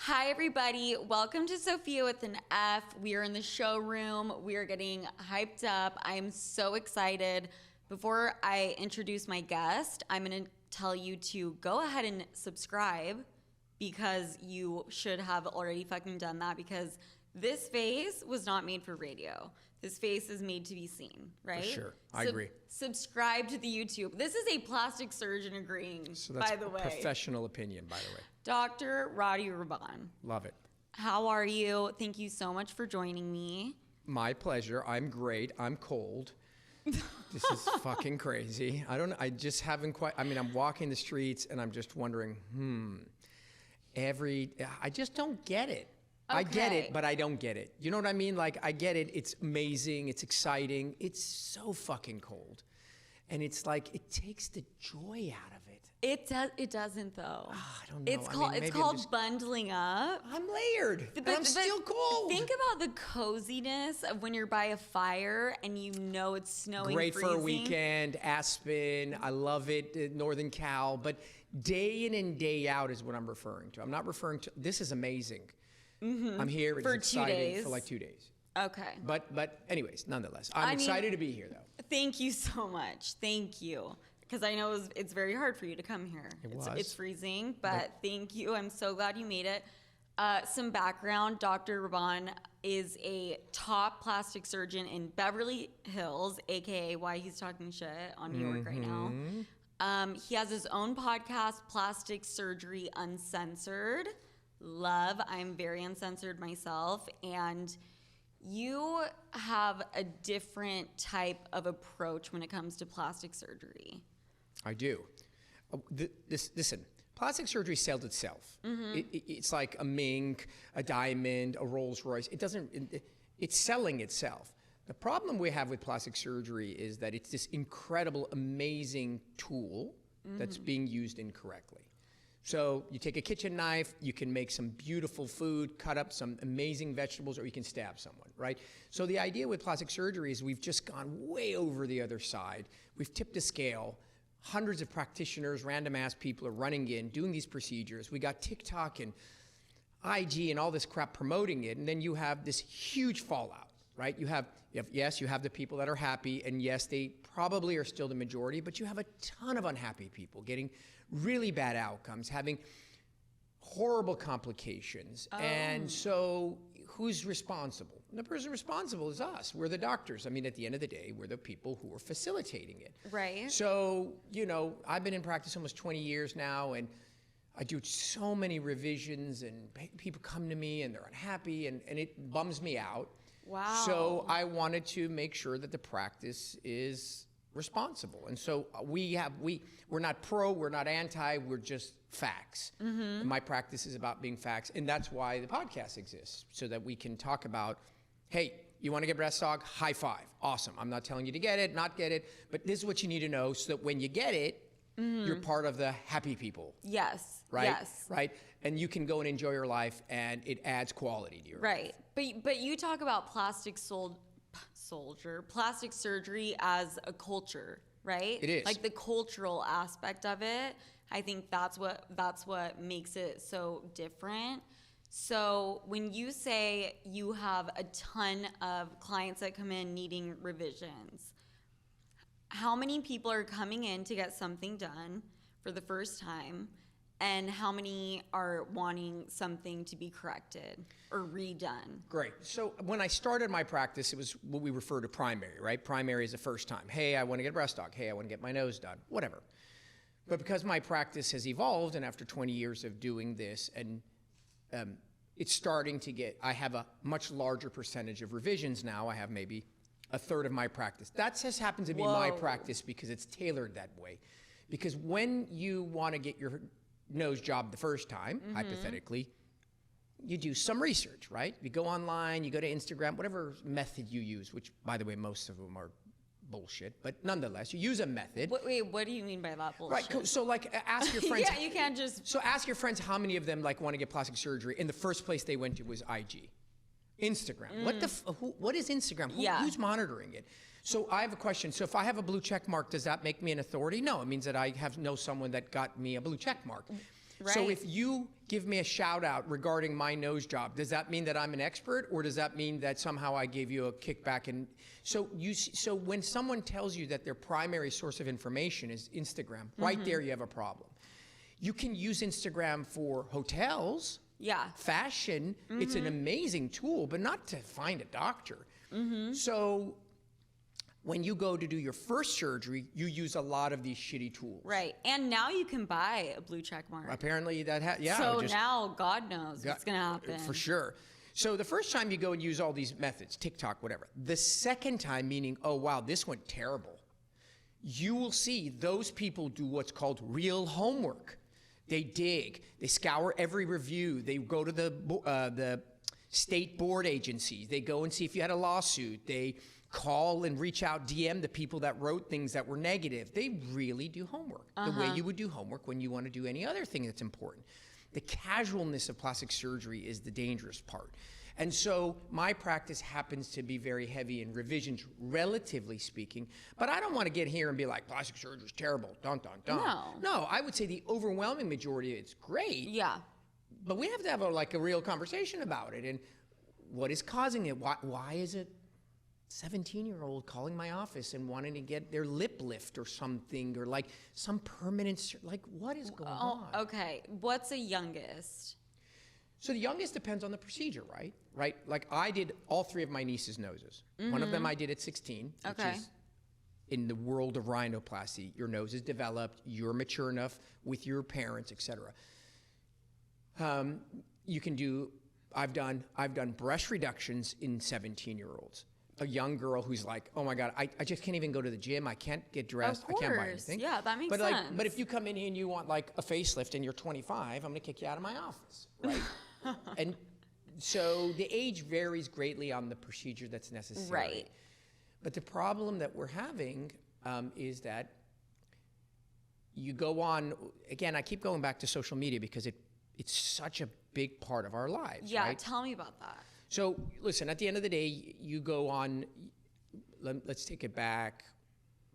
Hi, everybody. Welcome to Sophia with an F. We are in the showroom. We are getting hyped up. I am so excited. Before I introduce my guest, I'm going to tell you to go ahead and subscribe because you should have already fucking done that because this face was not made for radio. This face is made to be seen, right? For sure. I agree. Subscribe to the YouTube. This is a plastic surgeon agreeing, So that's by the way. professional opinion, by the way. Dr. Rady Rahban. Love it. How are you? Thank you so much for joining me. My pleasure. I'm great. I'm cold. This is fucking crazy. I just haven't quite, I'm walking the streets and I'm just wondering, I just don't get it. Okay. I get it, but I don't get it. You know what I mean? Like, I get it. It's amazing. It's exciting. It's so fucking cold. And it's like, it takes the joy out of it. It doesn't though. I don't know. It's called bundling up. I'm layered, but I'm still cold. Think about the coziness of when you're by a fire and you know it's snowing, Great freezing. for a weekend, Aspen. I love it, Northern Cal. But day in and day out is what I'm referring to. I'm not referring to, this is amazing. Mm-hmm. I'm here. It's for exciting 2 days. For like 2 days. Okay. But anyways, nonetheless, I'm excited to be here though. Thank you so much. Thank you. Because I know it's very hard for you to come here. It's freezing, but thank you. I'm so glad you made it. Some background, Dr. Rahban is a top plastic surgeon in Beverly Hills, AKA why he's talking shit on New York right now. He has his own podcast, Plastic Surgery Uncensored. Love. I'm very uncensored myself. And you have a different type of approach when it comes to plastic surgery. I do. Listen, plastic surgery sells itself. Mm-hmm. It's like a mink, a diamond, a Rolls Royce. It's selling itself. The problem we have with plastic surgery is that it's this incredible, amazing tool that's being used incorrectly. So you take a kitchen knife, you can make some beautiful food, cut up some amazing vegetables, or you can stab someone, right? So the idea with plastic surgery is we've just gone way over the other side. We've tipped the scale. Hundreds of practitioners, random ass people are running in, doing these procedures. We got TikTok and IG and all this crap promoting it, and then you have this huge fallout, right? You have the people that are happy, and yes, they probably are still the majority, but you have a ton of unhappy people getting really bad outcomes, having horrible complications. And so who's responsible? The person responsible is us. We're the doctors. At the end of the day, we're the people who are facilitating it. Right. So, I've been in practice almost 20 years now, and I do so many revisions, and people come to me and they're unhappy, and it bums me out. Wow. So I wanted to make sure that the practice is responsible. And so we're not pro, we're not anti, we're just facts. Mm-hmm. My practice is about being facts. And that's why the podcast exists, so that we can talk about, hey, you want to get breast aug? High five. Awesome. I'm not telling you to get it, not get it, but this is what you need to know so that when you get it, you're part of the happy people. Yes. Right? Yes. Right? And you can go and enjoy your life, and it adds quality to your life. Right. But you talk about plastic surgery as a culture, right? It is. Like the cultural aspect of it. I think that's what makes it so different. So when you say you have a ton of clients that come in needing revisions, how many people are coming in to get something done for the first time, and how many are wanting something to be corrected or redone? Great. So when I started my practice, it was what we refer to primary, right? Primary is the first time. Hey, I want to get a breast aug. Hey, I want to get my nose done. Whatever. But because my practice has evolved, and after 20 years of doing this, and it's starting to get, I have a much larger percentage of revisions now. I have maybe a third of my practice. That just happens to be my practice because it's tailored that way. Because when you want to get your nose job the first time, hypothetically, you do some research, right? You go online, you go to Instagram, whatever method you use, which, by the way, most of them are bullshit, but nonetheless, you use a method. Wait, what do you mean by that bullshit? Right, so ask your friends. Yeah, you can't just. So ask your friends how many of them want to get plastic surgery, and the first place they went to was IG. Instagram. What is Instagram? Who's monitoring it? So I have a question. So if I have a blue check mark, does that make me an authority? No, it means that I know someone that got me a blue check mark. Right. So if you give me a shout out regarding my nose job, does that mean that I'm an expert, or does that mean that somehow I gave you a kickback? And so so when someone tells you that their primary source of information is Instagram, right there you have a problem. You can use Instagram for hotels, fashion. It's an amazing tool, but not to find a doctor. So when you go to do your first surgery, you use a lot of these shitty tools. Right. And now you can buy a blue check mark. Apparently that, So now God knows what's going to happen. For sure. So the first time you go and use all these methods, TikTok, whatever. The second time, meaning, oh, wow, this went terrible. You will see those people do what's called real homework. They dig. They scour every review. They go to the state board agencies. They go and see if you had a lawsuit. They call and reach out, DM the people that wrote things that were negative. They really do homework, the way you would do homework when you want to do any other thing that's important. The casualness of plastic surgery is the dangerous part. And so my practice happens to be very heavy in revisions, relatively speaking, but I don't want to get here and be like, plastic surgery is terrible, dun, dun, dun. No, I would say the overwhelming majority of it's great. Yeah. But we have to have a real conversation about it. And what is causing it? Why is it 17-year-old calling my office and wanting to get their lip lift or something, or like some permanent, like what is going on? Okay. What's the youngest? So the youngest depends on the procedure, right? Right? Like I did all three of my niece's noses. One of them I did at 16, which is in the world of rhinoplasty. Your nose is developed, you're mature enough with your parents, etc. You can do, I've done breast reductions in 17-year-olds. A young girl who's like, oh my God, I just can't even go to the gym. I can't get dressed. I can't buy anything. Yeah, that makes sense. sense. But if you come in here and you want like a facelift and you're 25, I'm going to kick you out of my office, right? And so the age varies greatly on the procedure that's necessary. Right. But the problem that we're having is that you go on, again, I keep going back to social media because it's such a big part of our lives. Yeah, right? Tell me about that. So listen, at the end of the day, you go on, let's take it back.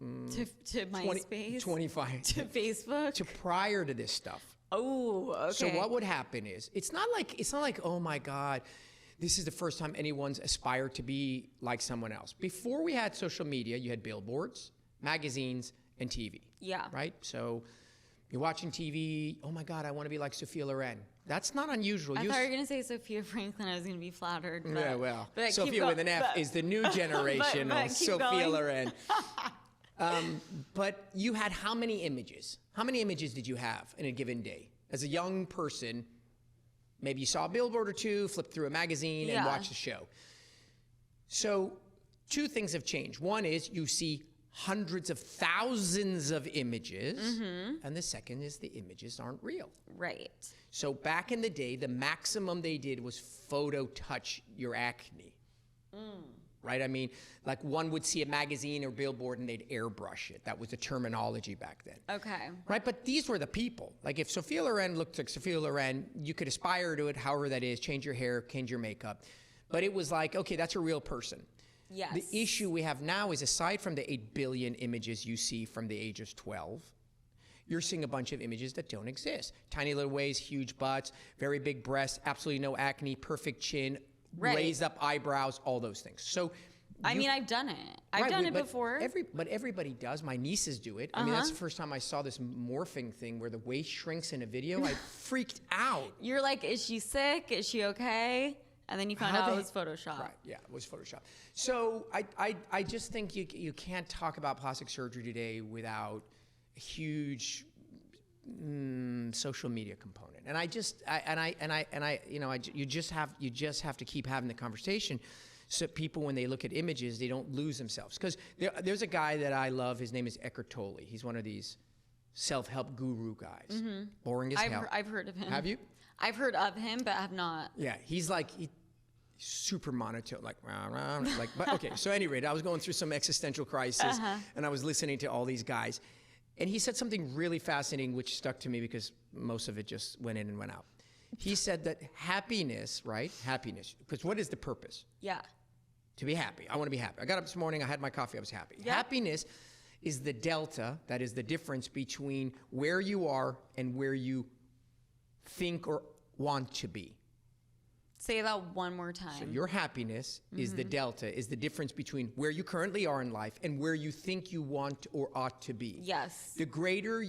To MySpace? 25. To Facebook? To prior to this stuff. Oh, okay. So what would happen is, it's not like, oh my God, this is the first time anyone's aspired to be like someone else. Before we had social media, you had billboards, magazines, and TV. Yeah. Right? So you're watching TV, oh my God, I want to be like Sophia Loren. That's not unusual. I thought you were going to say SofiaFranklyn. I was going to be flattered. But, yeah, well, but Sophia with an F is the new generation of Sophia Loren. But you had how many images? How many images did you have in a given day? As a young person, maybe you saw a billboard or two, flipped through a magazine, and watched the show. So 2 things have changed. One is you see hundreds of thousands of images, and the second is the images aren't real. Right. So back in the day, the maximum they did was photo touch your acne. Right? I mean, like one would see a magazine or billboard and they'd airbrush it. That was the terminology back then. Okay. Right? But these were the people. Like if Sophia Loren looked like Sophia Loren, you could aspire to it, however that is, change your hair, change your makeup. But it was like, okay, that's a real person. Yes. The issue we have now is, aside from the 8 billion images you see from the age of 12, you're seeing a bunch of images that don't exist. Tiny little waist, huge butts, very big breasts, absolutely no acne, perfect chin, raised up eyebrows, all those things. So, I mean, I've done it. I've done it before. But everybody does. My nieces do it. I mean, that's the first time I saw this morphing thing where the waist shrinks in a video. I freaked out. You're like, is she sick? Is she okay? And then you found out it was Photoshop. Right, yeah, it was Photoshop. So I just think you can't talk about plastic surgery today without a huge social media component. And you just have to keep having the conversation, so people, when they look at images, they don't lose themselves. Because there's a guy that I love. His name is Eckhart Tolle. He's one of these self-help guru guys. Boring as hell. I've heard of him. Have you? I've heard of him, but I have not. Yeah, he's super monotone, like, but okay. So anyway, I was going through some existential crisis, and I was listening to all these guys, and he said something really fascinating, which stuck to me because most of it just went in and went out. He said that happiness, right? Happiness, because what is the purpose? Yeah. To be happy. I want to be happy. I got up this morning, I had my coffee, I was happy. Yep. Happiness is the delta, that is the difference between where you are and where you think or want to be. Say that one more time. So your happiness is the delta, is the difference between where you currently are in life and where you think you want or ought to be. Yes. The greater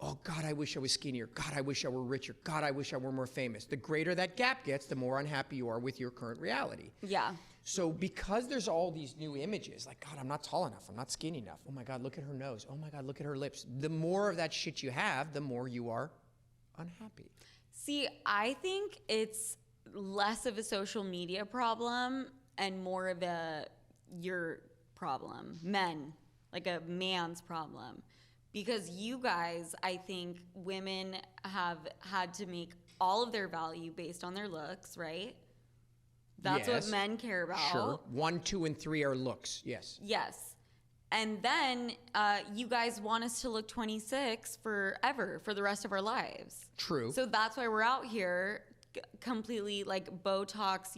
oh God, I wish I was skinnier. God, I wish I were richer. God, I wish I were more famous. The greater that gap gets, the more unhappy you are with your current reality. Yeah. So because there's all these new images, like, God, I'm not tall enough. I'm not skinny enough. Oh my God, look at her nose. Oh my God, look at her lips. The more of that shit you have, the more you are unhappy. See, I think it's less of a social media problem and more of your problem. Men, like a man's problem. Because you guys, I think women have had to make all of their value based on their looks, right? That's yes. what men care about. Sure. 1, 2, and 3 are looks. Yes. Yes. And then you guys want us to look 26 forever, for the rest of our lives. True. So that's why we're out here completely like Botox,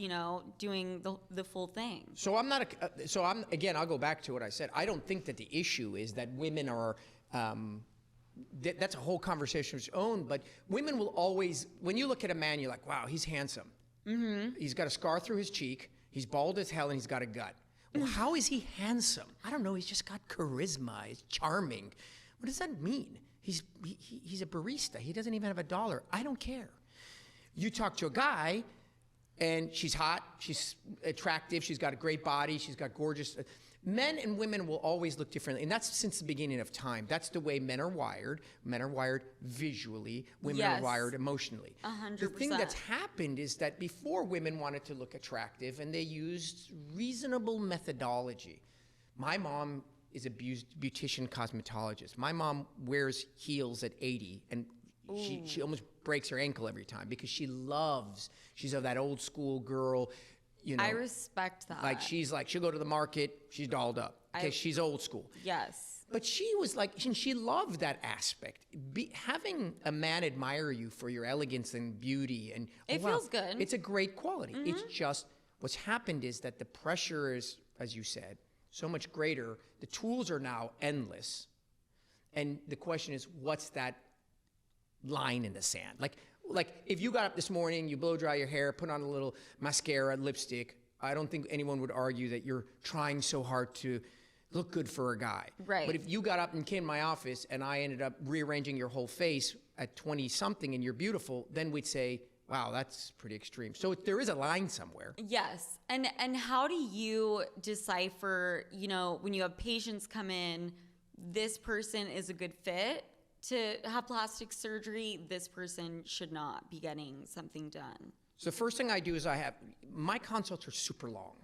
doing the full thing. So again, I'll go back to what I said. I don't think that the issue is that women are, that's a whole conversation of its own, but women will always, when you look at a man, you're like, wow, he's handsome. Mm-hmm. He's got a scar through his cheek. He's bald as hell and he's got a gut. Well, how is he handsome? I don't know. He's just got charisma. He's charming. What does that mean? He's a barista. He doesn't even have $1. I don't care. You talk to a guy and she's hot. She's attractive. She's got a great body. She's got gorgeous. Men and women will always look differently. And that's since the beginning of time. That's the way men are wired. Men are wired visually. Women yes. are wired emotionally. 100%. The thing that's happened is that before women wanted to look attractive and they used reasonable methodology. My mom is a beautician cosmetologist. My mom wears heels at 80 and she almost breaks her ankle every time because she's of that old school girl. I respect that. Like she'll go to the market, she's dolled up. Okay, she's old school. Yes. But she was like, she loved that aspect. Having a man admire you for your elegance and beauty and it feels good. It's a great quality. Mm-hmm. It's just what's happened is that the pressure is, as you said, so much greater. The tools are now endless, and the question is, what's that line in the sand? Like if you got up this morning, you blow dry your hair, put on a little mascara, lipstick, I don't think anyone would argue that you're trying so hard to look good for a guy. Right. But if you got up and came to my office and I ended up rearranging your whole face at 20-something and you're beautiful, then we'd say, wow, that's pretty extreme. So there is a line somewhere. Yes. And how do you decipher, when you have patients come in, this person is a good fit to have plastic surgery, this person should not be getting something done? So the first thing I do is my consults are super long.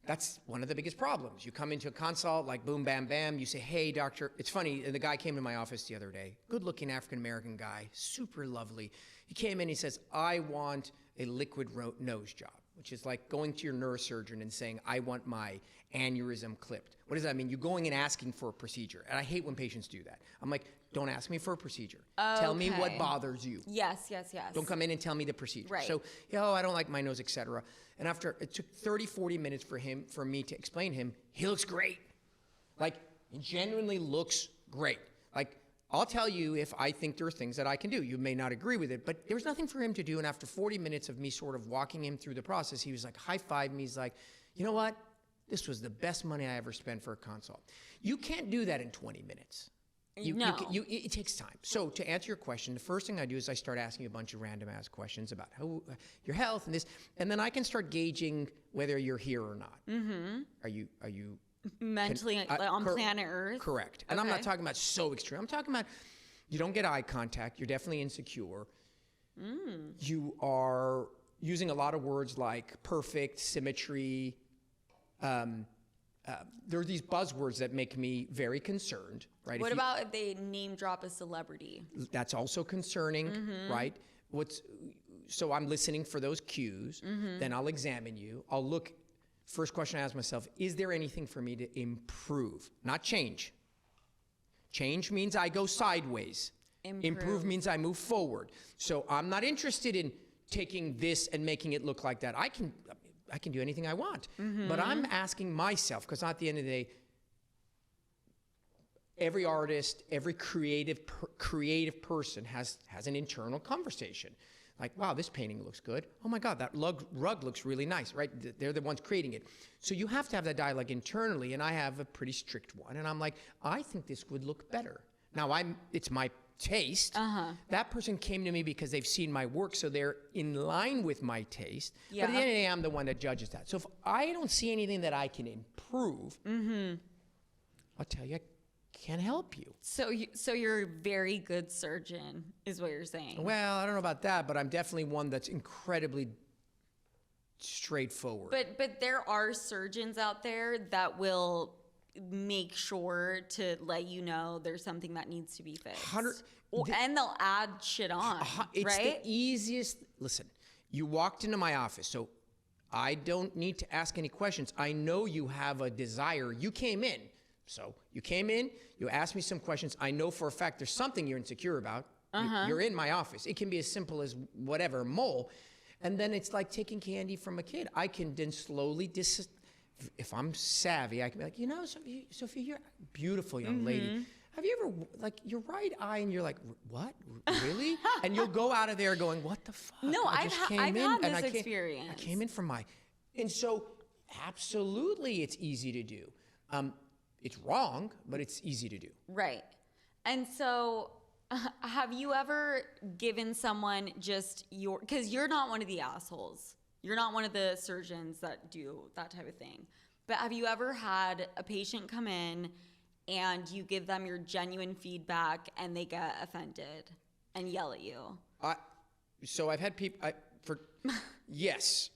That's one of the biggest problems. You come into a consult, like boom, bam, bam. You say, hey, doctor. It's funny, the guy came to my office the other day. Good-looking African-American guy, super lovely. He came in, he says, I want a liquid nose job, which is like going to your neurosurgeon and saying, I want my aneurysm clipped. What does that mean? You're going and asking for a procedure. And I hate when patients do that. I'm like, don't ask me for a procedure. Okay. Tell me what bothers you. Yes. Don't come in and tell me the procedure. Right. So, I don't like my nose, etc. And after, it took 30, 40 minutes for me to explain to him, he looks great. Like, he genuinely looks great. Like, I'll tell you if I think there are things that I can do. You may not agree with it, but there was nothing for him to do. And after 40 minutes of me sort of walking him through the process, he was like, high-fived me. He's like, you know what? This was the best money I ever spent for a consult. You can't do that in 20 minutes. It takes time. So to answer your question, the first thing I do is I start asking you a bunch of random ass questions about your health and this, and then I can start gauging whether you're here or not. Mm-hmm. Are you mentally on planet Earth? Correct. And I'm not talking about so extreme. I'm talking about you don't get eye contact. You're definitely insecure. You are using a lot of words like perfect, symmetry. There are these buzzwords that make me very concerned, right? What about if they name drop a celebrity? That's also concerning, right? So I'm listening for those cues. Then I'll examine you. I'll look. First question I ask myself, is there anything for me to improve? Not change. Change means I go sideways. Improve means I move forward. So I'm not interested in taking this and making it look like that. I can do anything I want. But I'm asking myself, because at the end of the day, every artist, every creative creative person has an internal conversation. Like, wow, this painting looks good. Oh my God, that rug looks really nice, right? They're the ones creating it. So you have to have that dialogue internally, and I have a pretty strict one. And I'm like, I think this would look better. Now, it's my taste. That person came to me because they've seen my work, so they're in line with my taste. Yeah. But at the end of the day, I'm the one that judges that. So if I don't see anything that I can improve, I'll tell you, I can't help you. So you're a very good surgeon, is what you're saying. Well, I don't know about that, but I'm definitely one that's incredibly straightforward. But there are surgeons out there that will make sure to let you know there's something that needs to be fixed. And they'll add shit on, it's right? the easiest. Listen, you walked into my office, so I don't need to ask any questions. I know you have a desire. You came in. So you came in, you asked me some questions. I know for a fact there's something you're insecure about. You're in my office. It can be as simple as whatever, mole. And then it's like taking candy from a kid. I can then slowly, if I'm savvy, I can be like, you know, Sophia, you're a beautiful young lady. Have you ever, like, your right eye, and you're like, what? Really? And you'll go out of there going, what the fuck? No, I've had this experience. I came in from and so absolutely it's easy to do. It's wrong, but it's easy to do. Right. And so have you ever given someone just because you're not one of the assholes. You're not one of the surgeons that do that type of thing. But have you ever had a patient come in and you give them your genuine feedback and they get offended and yell at you? So I've had people, yes.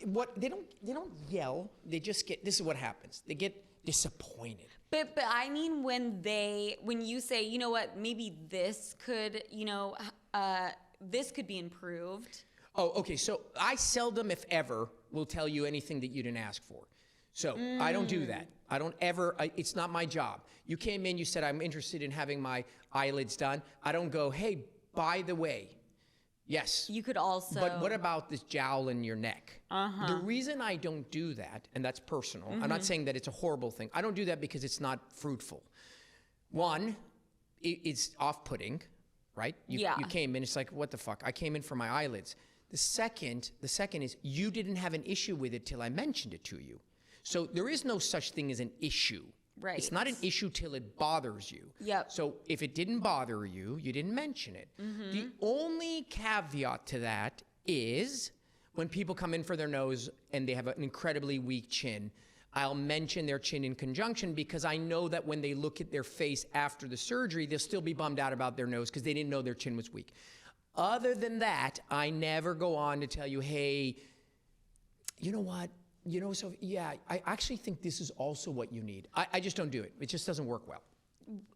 What they don't yell. They just get, this is what happens. They get disappointed. But I mean when you say, you know what, maybe this could, this could be improved. Oh, okay. So I seldom, if ever, will tell you anything that you didn't ask for. So I don't do that. I don't ever, it's not my job. You came in, you said, I'm interested in having my eyelids done. I don't go, hey, by the way, yes. You could also. But what about this jowl in your neck? The reason I don't do that, and that's personal, I'm not saying that it's a horrible thing. I don't do that because it's not fruitful. One, it's off-putting, right? You came in, it's like, what the fuck? I came in for my eyelids. The second is you didn't have an issue with it till I mentioned it to you. So there is no such thing as an issue. Right. It's not an issue till it bothers you. Yep. So if it didn't bother you, you didn't mention it. The only caveat to that is when people come in for their nose and they have an incredibly weak chin, I'll mention their chin in conjunction because I know that when they look at their face after the surgery, they'll still be bummed out about their nose because they didn't know their chin was weak. Other than that, I never go on to tell you, hey, you know what? So yeah, I actually think this is also what you need. I just don't do it. It just doesn't work well.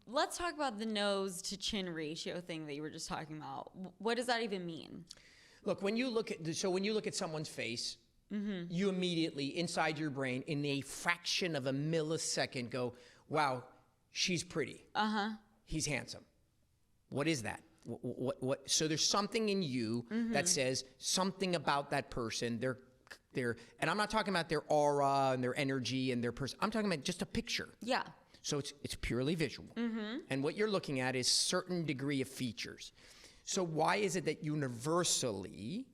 Let's talk about the nose to chin ratio thing that you were just talking about. What does that even mean? Look, when you look at someone's face, you immediately, inside your brain, in a fraction of a millisecond go, wow, she's pretty. He's handsome. What is that? What? So there's something in you that says something about that person. And I'm not talking about their aura and their energy and their person. I'm talking about just a picture. Yeah. So it's purely visual. And what you're looking at is certain degree of features. So why is it that universally,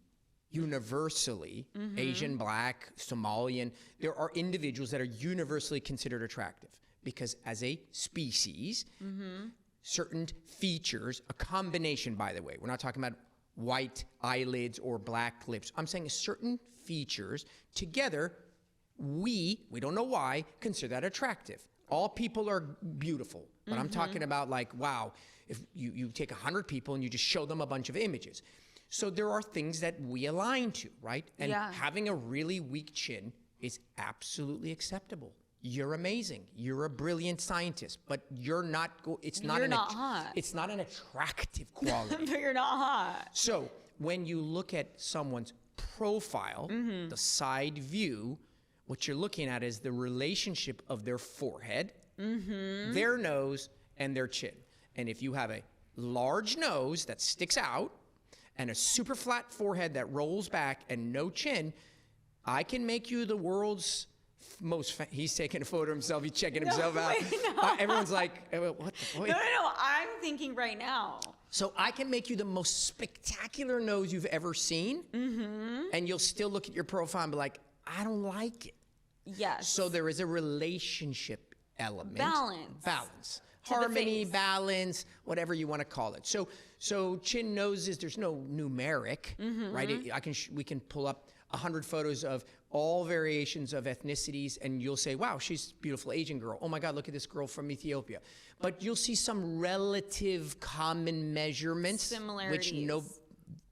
Asian, Black, Somalian, there are individuals that are universally considered attractive? Because as a species, certain features, a combination, by the way, we're not talking about white eyelids or black lips. I'm saying certain features together, we don't know why, consider that attractive. All people are beautiful, but I'm talking about like, wow, if you take 100 people and you just show them a bunch of images. So there are things that we align to, right? And having a really weak chin is absolutely acceptable. You're amazing. You're a brilliant scientist, but you're not. It's not. You're not hot. It's not an attractive quality. But you're not hot. So when you look at someone's profile, the side view, what you're looking at is the relationship of their forehead, their nose, and their chin. And if you have a large nose that sticks out and a super flat forehead that rolls back and no chin, I can make you the world's he's taking a photo of himself. He's checking himself out. Everyone's like, what the boy? No. I'm thinking right now. So I can make you the most spectacular nose you've ever seen, and you'll still look at your profile and be like, I don't like it. Yes. So there is a relationship element. Balance. Harmony, balance, whatever you want to call it. So chin, noses, there's no numeric, right? We can pull up 100 photos of all variations of ethnicities, and you'll say, wow, she's a beautiful Asian girl. Oh my God, look at this girl from Ethiopia. But you'll see some relative common measurements. Similarities.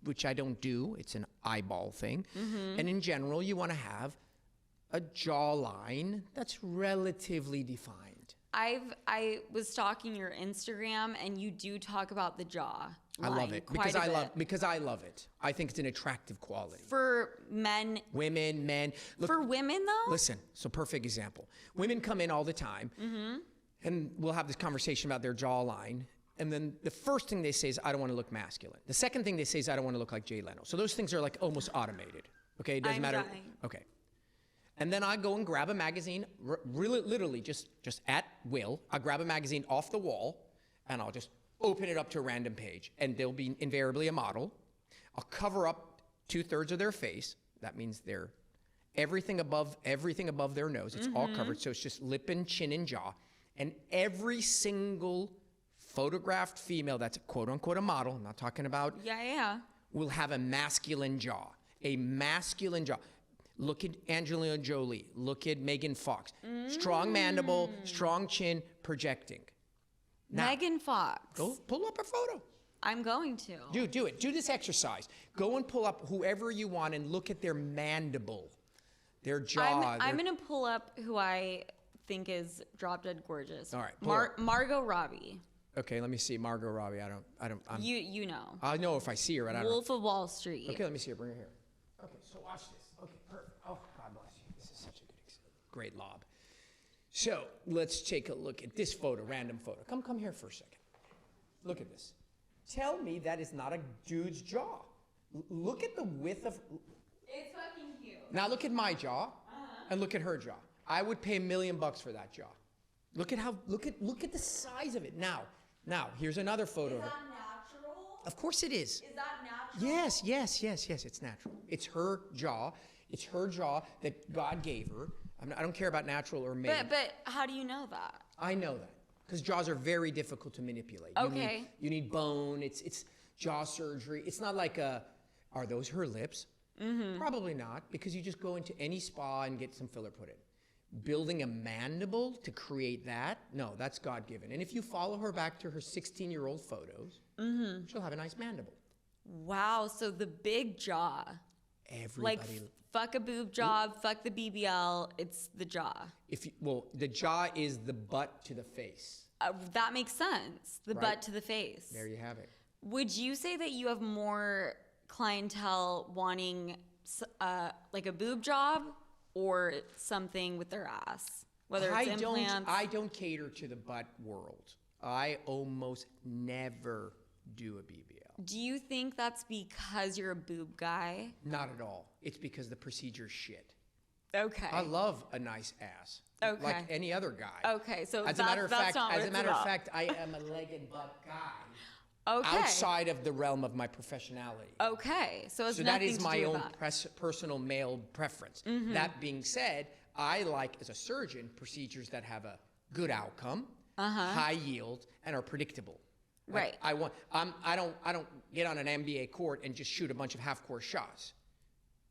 Which I don't do. It's an eyeball thing. And in general, you want to have a jawline that's relatively defined. I was stalking your Instagram, and you do talk about the jaw. I love it because I love it. I think it's an attractive quality for men, women, men. Look, for women though. Listen, so perfect example. Women come in all the time, and we'll have this conversation about their jawline. And then the first thing they say is, I don't want to look masculine. The second thing they say is, I don't want to look like Jay Leno. So those things are like almost automated. Okay, it doesn't matter. Dying. Okay. And then I go and grab a magazine, really, literally just at will. I'll grab a magazine off the wall, and I'll just open it up to a random page. And there'll be invariably a model. I'll cover up 2/3 of their face. That means they're everything above their nose. It's all covered. So it's just lip and chin and jaw. And every single photographed female that's quote unquote a model, I'm not talking about, will have a masculine jaw. A masculine jaw. Look at Angelina Jolie. Look at Megan Fox. Strong mandible, strong chin, projecting. Now, Megan Fox. Go pull up a photo. I'm going to. Do it. Do this exercise. Go and pull up whoever you want and look at their mandible, their jaw. I'm going to pull up who I think is drop dead gorgeous. All right. Margot Robbie. Okay, let me see. Margot Robbie. You know. I know if I see her, but I don't know. Wolf of Wall Street. Okay, let me see her. Bring her here. Okay, so watch this. Okay, perfect. Oh, God bless you. This is such a great lob. So let's take a look at this photo, random photo. Come here for a second. Look at this. Tell me that is not a dude's jaw. Look at the width of. It's fucking cute. Now look at my jaw, and look at her jaw. I would pay $1 million for that jaw. Look at the size of it. Now here's another photo. Is that natural? Of course it is. Is that natural? Yes, it's natural. It's her jaw. It's her jaw that God gave her. I don't care about natural or made. But how do you know that? I know that because jaws are very difficult to manipulate. Okay. You need bone. It's jaw surgery. It's not like are those her lips? Probably not, because you just go into any spa and get some filler put in. Building a mandible to create that, no, that's God-given. And if you follow her back to her 16-year-old photos, she'll have a nice mandible. Wow, so the big jaw. Everybody. Like, fuck a boob job, fuck the BBL, it's the jaw. The jaw is the butt to the face. That makes sense, the butt to the face. There you have it. Would you say that you have more clientele wanting like a boob job or something with their ass, whether it's implants? I don't cater to the butt world. I almost never do a BBL. Do you think that's because you're a boob guy? Not at all. It's because the procedure's shit. Okay. I love a nice ass. Okay. Like any other guy. Okay, so as a matter of fact, I am a leg and butt guy. Okay. Outside of the realm of my professionality. Okay, so it's so nothing that is to my do own with that. personal male preference. That being said, I like, as a surgeon, procedures that have a good outcome, high yield, and are predictable. Right. I don't get on an NBA court and just shoot a bunch of half-course shots.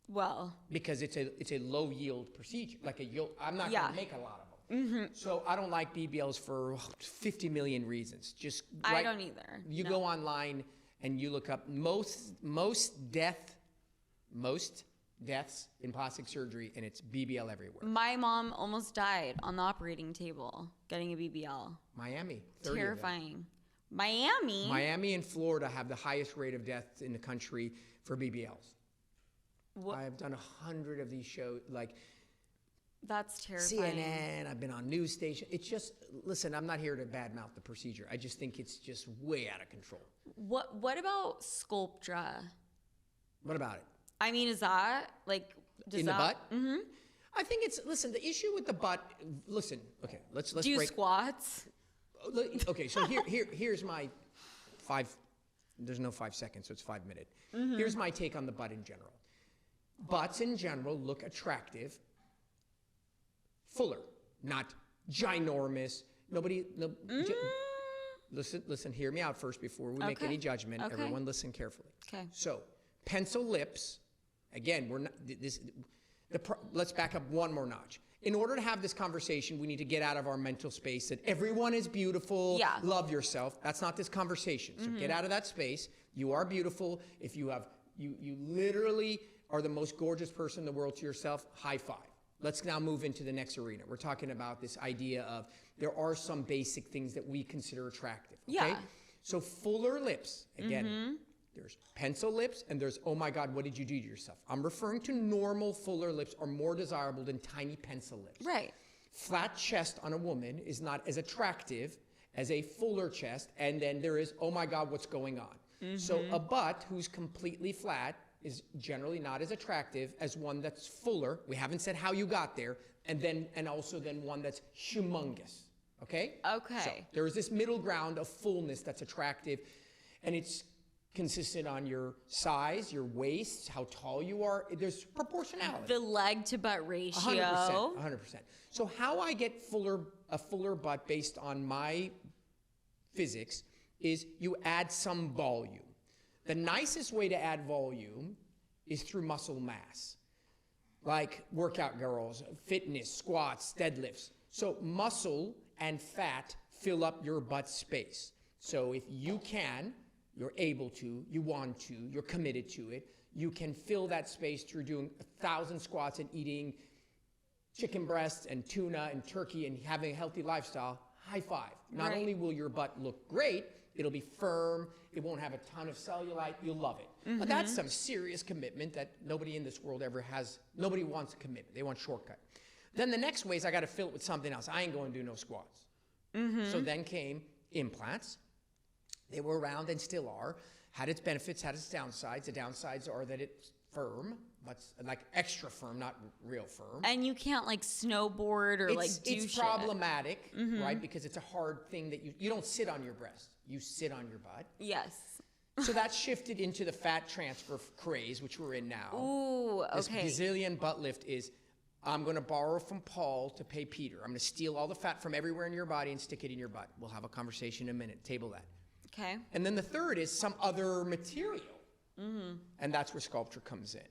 Well, because it's a low yield procedure. I'm not going to make a lot of them. So I don't like BBLs for 50 million reasons. I don't either. You go online and you look up most deaths in plastic surgery, and it's BBL everywhere. My mom almost died on the operating table getting a BBL. Miami. 30 Terrifying. Miami? Miami and Florida have the highest rate of deaths in the country for BBLs. What? I've done 100 of these shows, like that's terrifying. CNN, I've been on news station. It's just, listen, I'm not here to badmouth the procedure. I just think it's just way out of control. What about Sculptra? What about it? I mean, is that like in the butt? I think listen, the issue with the butt, listen, okay, let's Do you break. squats? Okay, so here's my there's no 5 seconds, so it's 5 minutes. Here's my take on the butt in general. Butts in general look attractive, fuller, not ginormous. Listen, hear me out first before we make any judgment. Okay. Everyone listen carefully. Okay. So, pencil lips, again, let's back up one more notch. In order to have this conversation, we need to get out of our mental space that everyone is beautiful, love yourself. That's not this conversation. So get out of that space. You are beautiful. If you literally are the most gorgeous person in the world to yourself, high five. Let's now move into the next arena. We're talking about this idea of there are some basic things that we consider attractive. Okay? Yeah. So fuller lips, again, there's pencil lips and there's, oh my God, what did you do to yourself? I'm referring to normal fuller lips are more desirable than tiny pencil lips. Right. Flat chest on a woman is not as attractive as a fuller chest. And then there is, oh my God, what's going on? So a butt who's completely flat is generally not as attractive as one that's fuller. We haven't said how you got there. And also one that's humongous. Okay? Okay. So there is this middle ground of fullness that's attractive. And it's consistent on your size, your waist, how tall you are. There's proportionality. The leg to butt ratio. 100%. So how I get a fuller butt based on my physics is you add some volume. The nicest way to add volume is through muscle mass, like workout girls, fitness, squats, deadlifts. So muscle and fat fill up your butt space. So if you can, you're able to, you want to, you're committed to it, you can fill that space through doing 1,000 squats and eating chicken breasts and tuna and turkey and having a healthy lifestyle. High five. Not only will your butt look great, it'll be firm, it won't have a ton of cellulite, you'll love it. But that's some serious commitment that nobody in this world ever has. Nobody wants a commitment, they want shortcut. Then the next way is I gotta fill it with something else. I ain't going to do no squats. So then came implants. They were around and still are. Had its benefits, had its downsides. The downsides are that it's firm, but like extra firm, not real firm. And you can't like snowboard or do it's problematic, right? Because it's a hard thing that you don't sit on your breast. You sit on your butt. Yes. So that shifted into the fat transfer craze, which we're in now. Ooh, okay. This gazillion butt lift is, I'm going to borrow from Paul to pay Peter. I'm going to steal all the fat from everywhere in your body and stick it in your butt. We'll have a conversation in a minute. Table that. Okay. And then the third is some other material. And that's where sculpture comes in.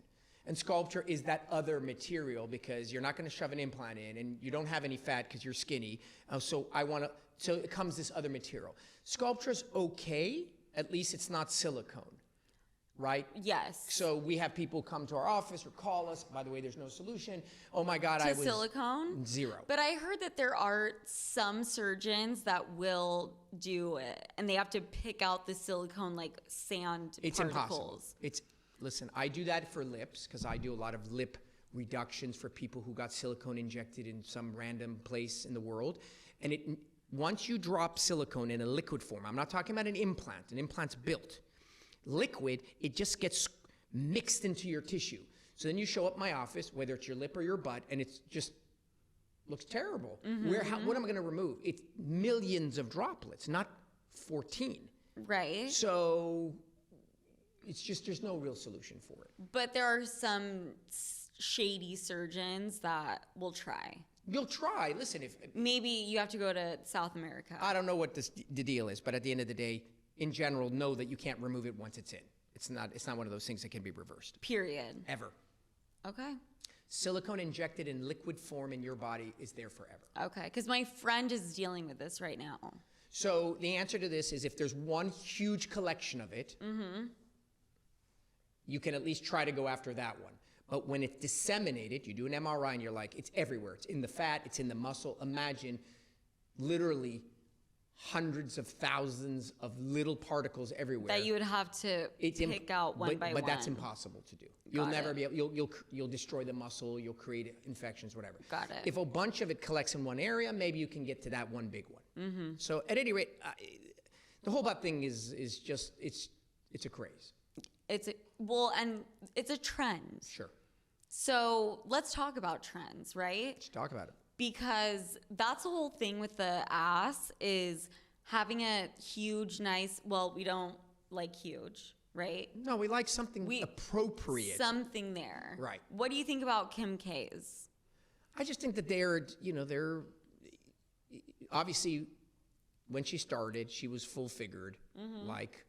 And sculpture is that other material because you're not going to shove an implant in and you don't have any fat because you're skinny. So it comes this other material. Sculpture's okay, at least it's not silicone, right? Yes. So we have people come to our office or call us. By the way, there's no solution. Oh my God, to silicone? Zero. But I heard that there are some surgeons that will do it and they have to pick out the silicone like sand It's particles. Impossible. Listen, I do that for lips because I do a lot of lip reductions for people who got silicone injected in some random place in the world. And once you drop silicone in a liquid form, I'm not talking about an implant. An implant's built. Liquid, it just gets mixed into your tissue. So then you show up my office, whether it's your lip or your butt, and it's just looks terrible. What am I going to remove? It's millions of droplets, not 14. Right. So it's just there's no real solution for it. But there are some shady surgeons that will try. You'll try. Listen, if maybe you have to go to South America. I don't know what the deal is, but at the end of the day, in general, know that you can't remove it once it's in. It's not one of those things that can be reversed. Period. Ever. Okay. Silicone injected in liquid form in your body is there forever. Okay, because my friend is dealing with this right now. So the answer to this is if there's one huge collection of it, you can at least try to go after that one. But when it's disseminated, you do an MRI and you're like, it's everywhere. It's in the fat, it's in the muscle. Imagine literally hundreds of thousands of little particles everywhere. That you would have to pick out one by one. But that's impossible to do. You'll never be able, you'll destroy the muscle, you'll create infections, whatever. Got it. If a bunch of it collects in one area, maybe you can get to that one big one. So at any rate, the whole butt thing is just, it's a craze. And it's a trend. Sure. So let's talk about trends, right? Let's talk about it. Because that's the whole thing with the ass is having a huge, nice, well, we don't like huge, right? No, we like something appropriate. Something there. Right. What do you think about Kim K's? I just think that they're obviously, when she started, she was full-figured, like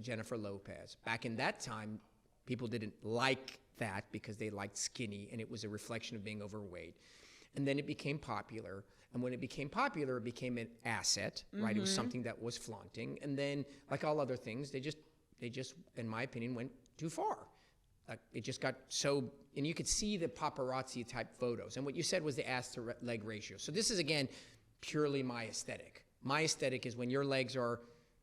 Jennifer Lopez. Back in that time, people didn't like that because they liked skinny, and it was a reflection of being overweight. And then it became popular. And when it became popular, it became an asset, right? It was something that was flaunting. And then, like all other things, they just, in my opinion, went too far. It just got so, and you could see the paparazzi type photos. And what you said was the ass to leg ratio. So this is, again, purely my aesthetic. My aesthetic is when your legs are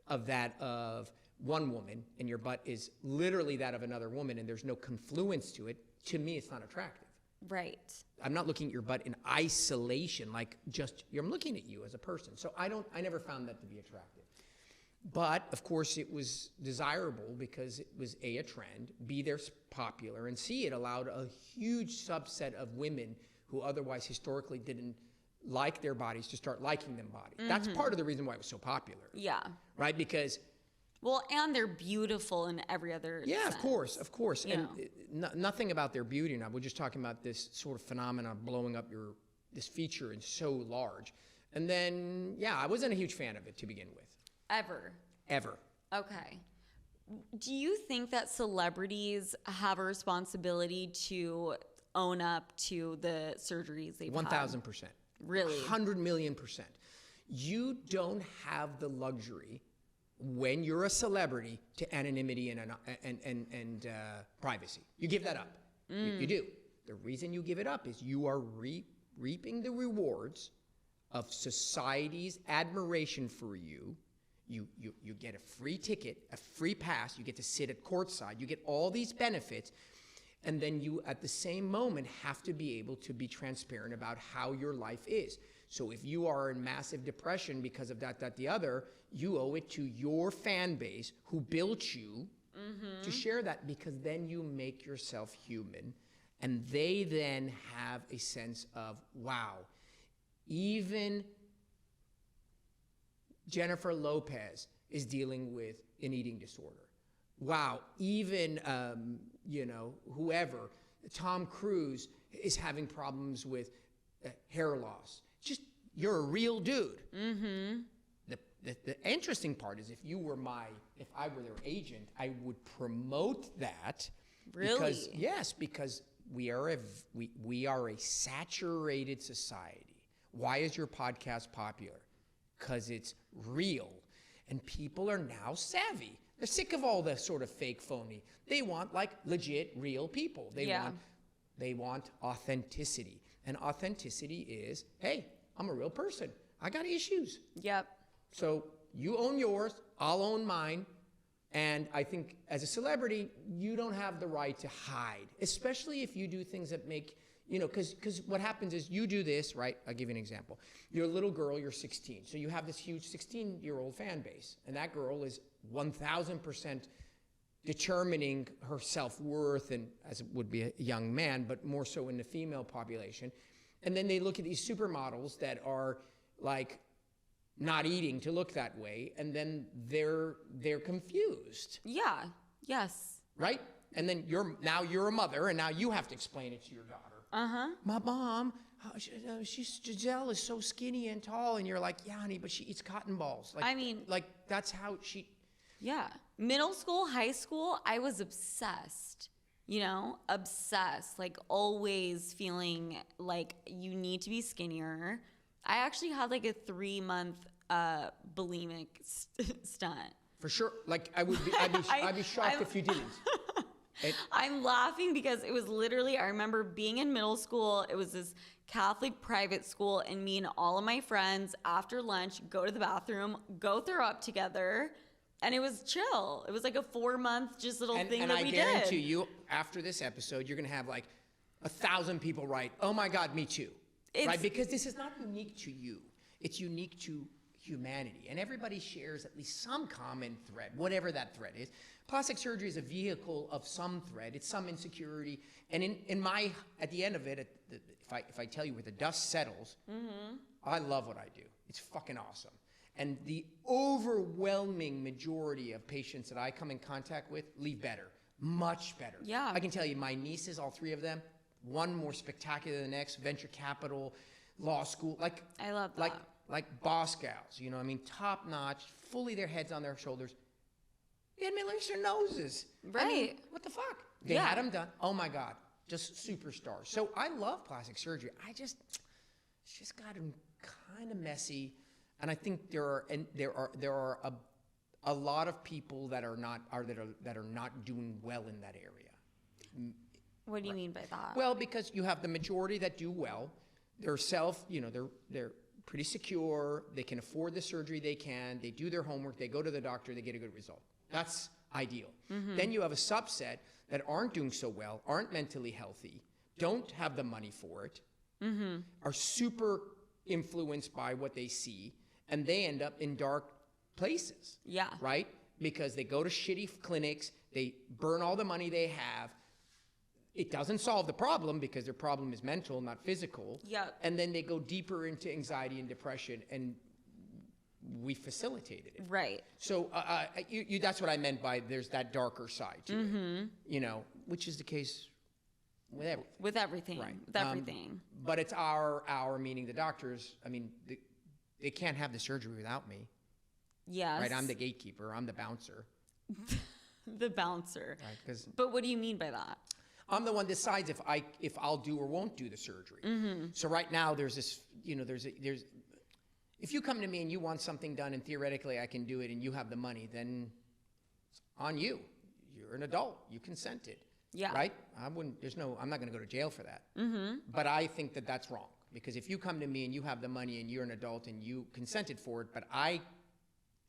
of that of one woman and your butt is literally that of another woman and there's no confluence to it. To me, it's not attractive. Right. I'm not looking at your butt in isolation, like I'm looking at you as a person. So I never found that to be attractive. But of course it was desirable because it was A, a trend, B, they're popular, and C, it allowed a huge subset of women who otherwise historically didn't like their bodies to start liking them bodies. That's part of the reason why it was so popular. Yeah. Right? Because well, and they're beautiful in every other sense. Of course. And nothing about their beauty now. We're just talking about this sort of phenomena blowing up this feature and so large. And then, I wasn't a huge fan of it to begin with. Ever. Okay. Do you think that celebrities have a responsibility to own up to the surgeries they've had? 1,000%. Really? 100 million%. You don't have the luxury when you're a celebrity to anonymity and privacy. You give that up. You do. The reason you give it up is you are reaping the rewards of society's admiration for you. You get a free ticket, a free pass. You get to sit at courtside. You get all these benefits. And then you, at the same moment, have to be able to be transparent about how your life is. So if you are in massive depression because of that, the other, you owe it to your fan base who built you to share that, because then you make yourself human. And they then have a sense of, wow, even Jennifer Lopez is dealing with an eating disorder. Wow, even, whoever, Tom Cruise is having problems with hair loss. Just, you're a real dude. The interesting part is if I were their agent, I would promote that. Really? Because we are a saturated society. Why is your podcast popular? Because it's real. And people are now savvy. They're sick of all the sort of fake phony. They want like legit real people. They want authenticity. And authenticity is, hey, I'm a real person. I got issues. Yep. So you own yours, I'll own mine. And I think as a celebrity, you don't have the right to hide, especially if you do things that make, because what happens is you do this, right? I'll give you an example. You're a little girl, you're 16. So you have this huge 16-year-old fan base. And that girl is 1,000% determining her self-worth, and as it would be a young man, but more so in the female population. And then they look at these supermodels that are like not eating to look that way, and then they're confused. Yeah. Yes. Right? And then you're a mother, and now you have to explain it to your daughter. My mom, Giselle is so skinny and tall, and you're like, yeah, honey, but she eats cotton balls. That's how she. Yeah. Middle school, high school, I was obsessed. Obsessed. Like always feeling like you need to be skinnier. I actually had like a 3-month bulimic stunt. For sure. Like I'd be shocked if you didn't. I'm laughing because it was literally, I remember being in middle school. It was this Catholic private school, and me and all of my friends after lunch go to the bathroom, go throw up together, and it was chill. It was like a 4-month just little thing that we did. And I guarantee you, after this episode, you're going to have like 1,000 people write, oh my God, me too. Right? Because this is not unique to you. It's unique to humanity. And everybody shares at least some common thread, whatever that thread is. Plastic surgery is a vehicle of some thread. It's some insecurity. And at the end of it, if I tell you where the dust settles, I love what I do. It's fucking awesome. And the overwhelming majority of patients that I come in contact with leave better, much better. Yeah. I can tell you, my nieces, all three of them, one more spectacular than the next, venture capital, law school, I love that. Like boss gals, you know, I mean, top notch, fully their heads on their shoulders. They had Miller noses. Right. I mean, what the fuck? They had them done. Oh my God, just superstars. So I love plastic surgery. It's just gotten kind of messy, and I think there are a lot of people that are not doing well in that area. What do you mean by that? Well, because you have the majority that do well. They're they're pretty secure. They can afford the surgery they do their homework, they go to the doctor, they get a good result. That's ideal. Then you have a subset that aren't doing so well, aren't mentally healthy, don't have the money for it, are super influenced by what they see, and they end up in dark places. Yeah. Right? Because they go to shitty clinics, they burn all the money they have. It doesn't solve the problem because their problem is mental, not physical. Yeah. And then they go deeper into anxiety and depression, and we facilitated it. Right. So that's what I meant by there's that darker side to it, you know, which is the case with everything. With everything. Right. With everything. But it's our meaning the doctors. I mean, they can't have the surgery without me. Yes. Right. I'm the gatekeeper. I'm the bouncer. The bouncer. Right. But what do you mean by that? I'm the one that decides if I'll do or won't do the surgery. So right now there's this, you know, if you come to me and you want something done and theoretically I can do it and you have the money, then it's on you. You're an adult. You consented. Yeah. Right? I'm not going to go to jail for that. But I think that that's wrong, because if you come to me and you have the money and you're an adult and you consented for it, but I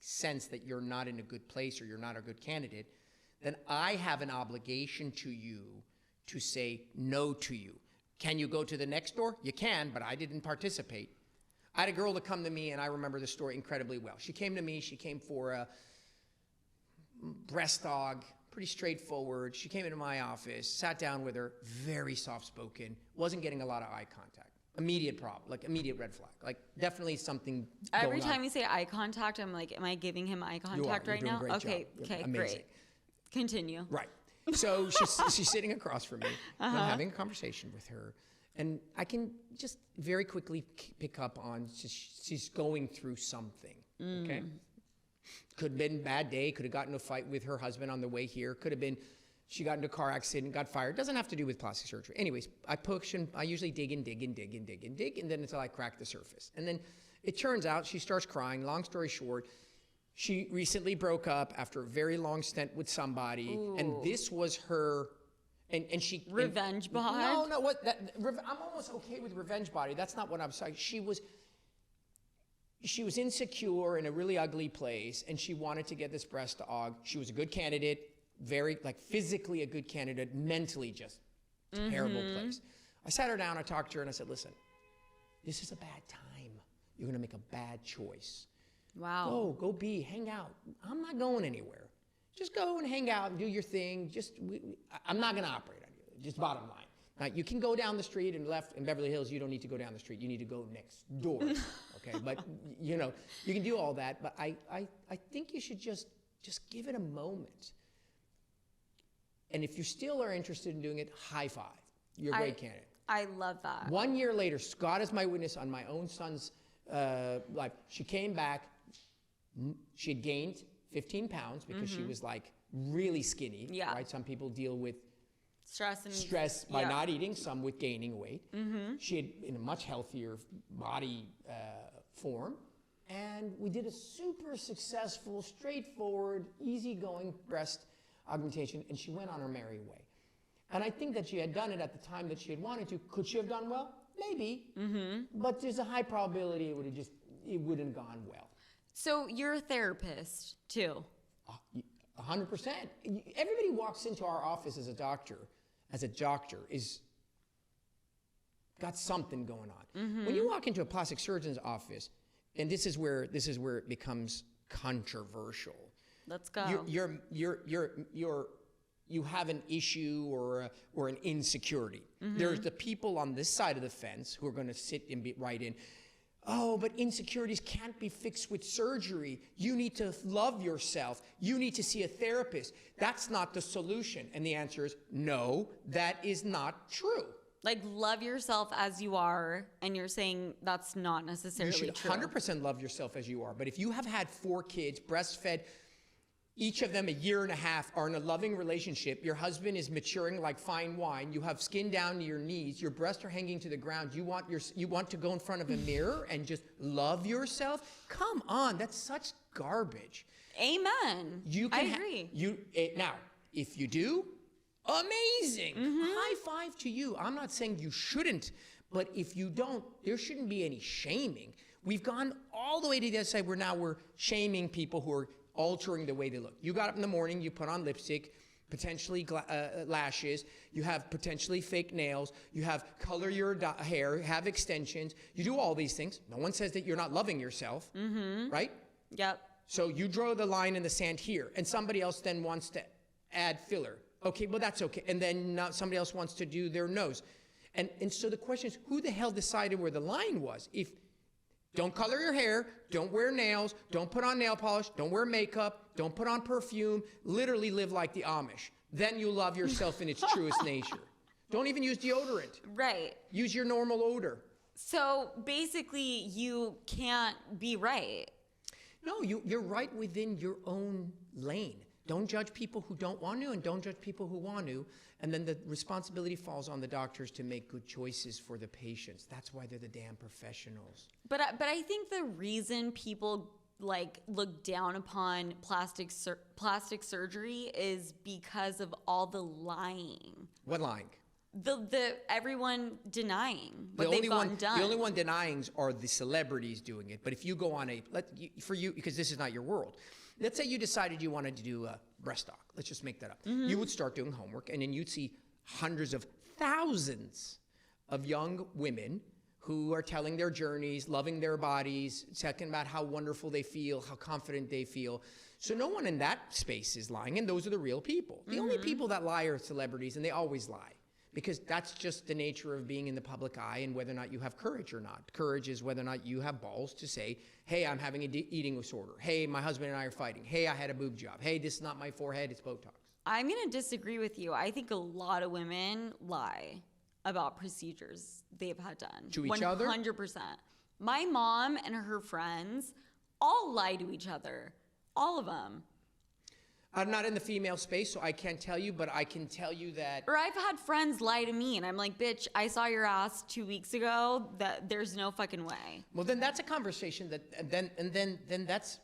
sense that you're not in a good place or you're not a good candidate, then I have an obligation to you to say no to you. Can you go to the next door? You can, but I didn't participate. I had a girl to come to me, and I remember the story incredibly well. She came to me, she came for a breast aug, pretty straightforward. She came into my office, sat down with her, very soft-spoken, wasn't getting a lot of eye contact. Immediate problem, like immediate red flag, like definitely something Every going time on. You say eye contact, I'm like, am I giving him eye contact right now? Okay, great. Continue. Right. So she's sitting across from me. I'm having a conversation with her, and I can just very quickly pick up on she's going through something. Okay. Could have been a bad day. Could have gotten into a fight with her husband on the way here. Could have been she got into a car accident, got fired. Doesn't have to do with plastic surgery. Anyways, I push and I usually dig and dig and dig and dig and dig, and then until I crack the surface. And then it turns out she starts crying. Long story short, she recently broke up after a very long stint with somebody. Ooh. And this was her, and she... Revenge body? No, I'm almost okay with revenge body. That's not what I'm saying. She was insecure in a really ugly place, and she wanted to get this breast aug. She was a good candidate, very, physically a good candidate, mentally just terrible place. I sat her down, I talked to her, and I said, listen, this is a bad time. You're going to make a bad choice. Wow. Go hang out. I'm not going anywhere. Just go and hang out and do your thing. I'm not going to operate on you. Just bottom line. Now, you can go down the street and left in Beverly Hills. You don't need to go down the street. You need to go next door. Okay, but you can do all that. But I think you should just give it a moment. And if you still are interested in doing it, high five. You're a great candidate. I love that. 1 year later, God is my witness on my own son's life. She came back. She had gained 15 pounds because she was really skinny. Yeah. Right. Some people deal with stress by not eating. Some with gaining weight. She had in a much healthier body form, and we did a super successful, straightforward, easygoing breast augmentation, and she went on her merry way. And I think that she had done it at the time that she had wanted to. Could she have done well? Maybe. But there's a high probability it wouldn't have gone well. So you're a therapist too. 100%. Everybody walks into our office as a doctor is got something going on. When you walk into a plastic surgeon's office, and this is where it becomes controversial. Let's go. You have an issue or an insecurity. There's the people on this side of the fence who are going to sit and write in, oh, but insecurities can't be fixed with surgery. You need to love yourself. You need to see a therapist. That's not the solution. And the answer is no, that is not true. Like, love yourself as you are, and you're saying that's not necessarily true. You should 100% love yourself as you are. But if you have had 4 kids, breastfed, each of them a year and a half, are in a loving relationship, your husband is maturing like fine wine, you have skin down to your knees, your breasts are hanging to the ground, you want to go in front of a mirror and just love yourself? Come on, that's such garbage. Amen. I agree. Now, if you do, amazing. High five to you. I'm not saying you shouldn't, but if you don't, there shouldn't be any shaming. We've gone all the way to the other side where now we're shaming people who are altering the way they look. You got up in the morning, you put on lipstick, potentially lashes, you have potentially fake nails, you have color your hair, have extensions, you do all these things. No one says that you're not loving yourself, right? Yep. So you draw the line in the sand here, and somebody else then wants to add filler. Okay, well, that's okay. And then now somebody else wants to do their nose. And so the question is, who the hell decided where the line was? If don't color your hair, don't wear nails, don't put on nail polish, don't wear makeup, don't put on perfume, literally live like the Amish. Then you love yourself in its truest nature. Don't even use deodorant. Right. Use your normal odor. So basically, you can't be right. No, you're right within your own lane. Don't judge people who don't want to, and don't judge people who want to. And then the responsibility falls on the doctors to make good choices for the patients. That's why they're the damn professionals. But I think the reason people like look down upon plastic surgery is because of all the lying. What lying? The everyone denying what they've gotten done. The only one denying are the celebrities doing it. But if you go on because this is not your world. Let's say you decided you wanted to do a breast doc. Let's just make that up. You would start doing homework, and then you'd see hundreds of thousands of young women who are telling their journeys, loving their bodies, talking about how wonderful they feel, how confident they feel. So no one in that space is lying, and those are the real people. The only people that lie are celebrities, and they always lie. Because that's just the nature of being in the public eye and whether or not you have courage or not. Courage is whether or not you have balls to say, hey, I'm having an eating disorder. Hey, my husband and I are fighting. Hey, I had a boob job. Hey, this is not my forehead, it's Botox. I'm going to disagree with you. I think a lot of women lie about procedures they've had done. To each other? 100%. My mom and her friends all lie to each other. All of them. I'm not in the female space, so I can't tell you, but I can tell you that... Or I've had friends lie to me, and I'm like, bitch, I saw your ass 2 weeks ago. That there's no fucking way. Well, then that's a conversation that... Then that's...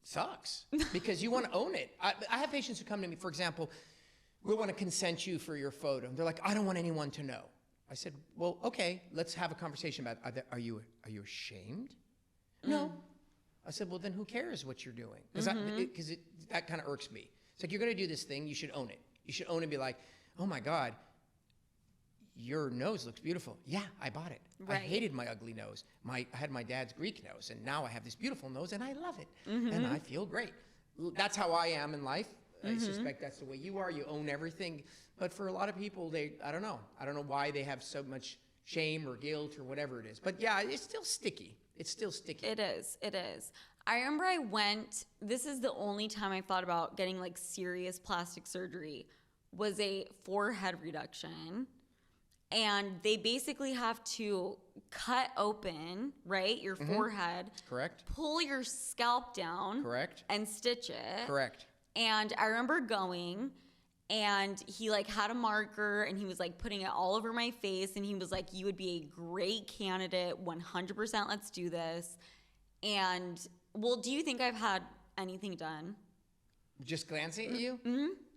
sucks. Because you want to own it. I have patients who come to me, for example, we want to consent you for your photo. They're like, I don't want anyone to know. I said, well, okay, let's have a conversation about it. Are you ashamed? No. I said, well, then who cares what you're doing? Because that kind of irks me. It's like, you're going to do this thing, you should own it. You should own it and be like, oh my God, your nose looks beautiful. Yeah, I bought it. Right. I hated my ugly nose. I had my dad's Greek nose, and now I have this beautiful nose, and I love it. And I feel great. That's how I am in life. I suspect that's the way you are. You own everything. But for a lot of people, I don't know. I don't know why they have so much shame or guilt or whatever it is. But yeah, it's still sticky. It's still sticky. It is. It is. I remember this is the only time I thought about getting like serious plastic surgery, was a forehead reduction. And they basically have to cut open, right, your forehead. Correct. Pull your scalp down. Correct. And stitch it. Correct. And I remember going, and he like had a marker, and he was like putting it all over my face, and he was like, you would be a great candidate, 100%, let's do this. And well, do you think I've had anything done? Just glancing at you?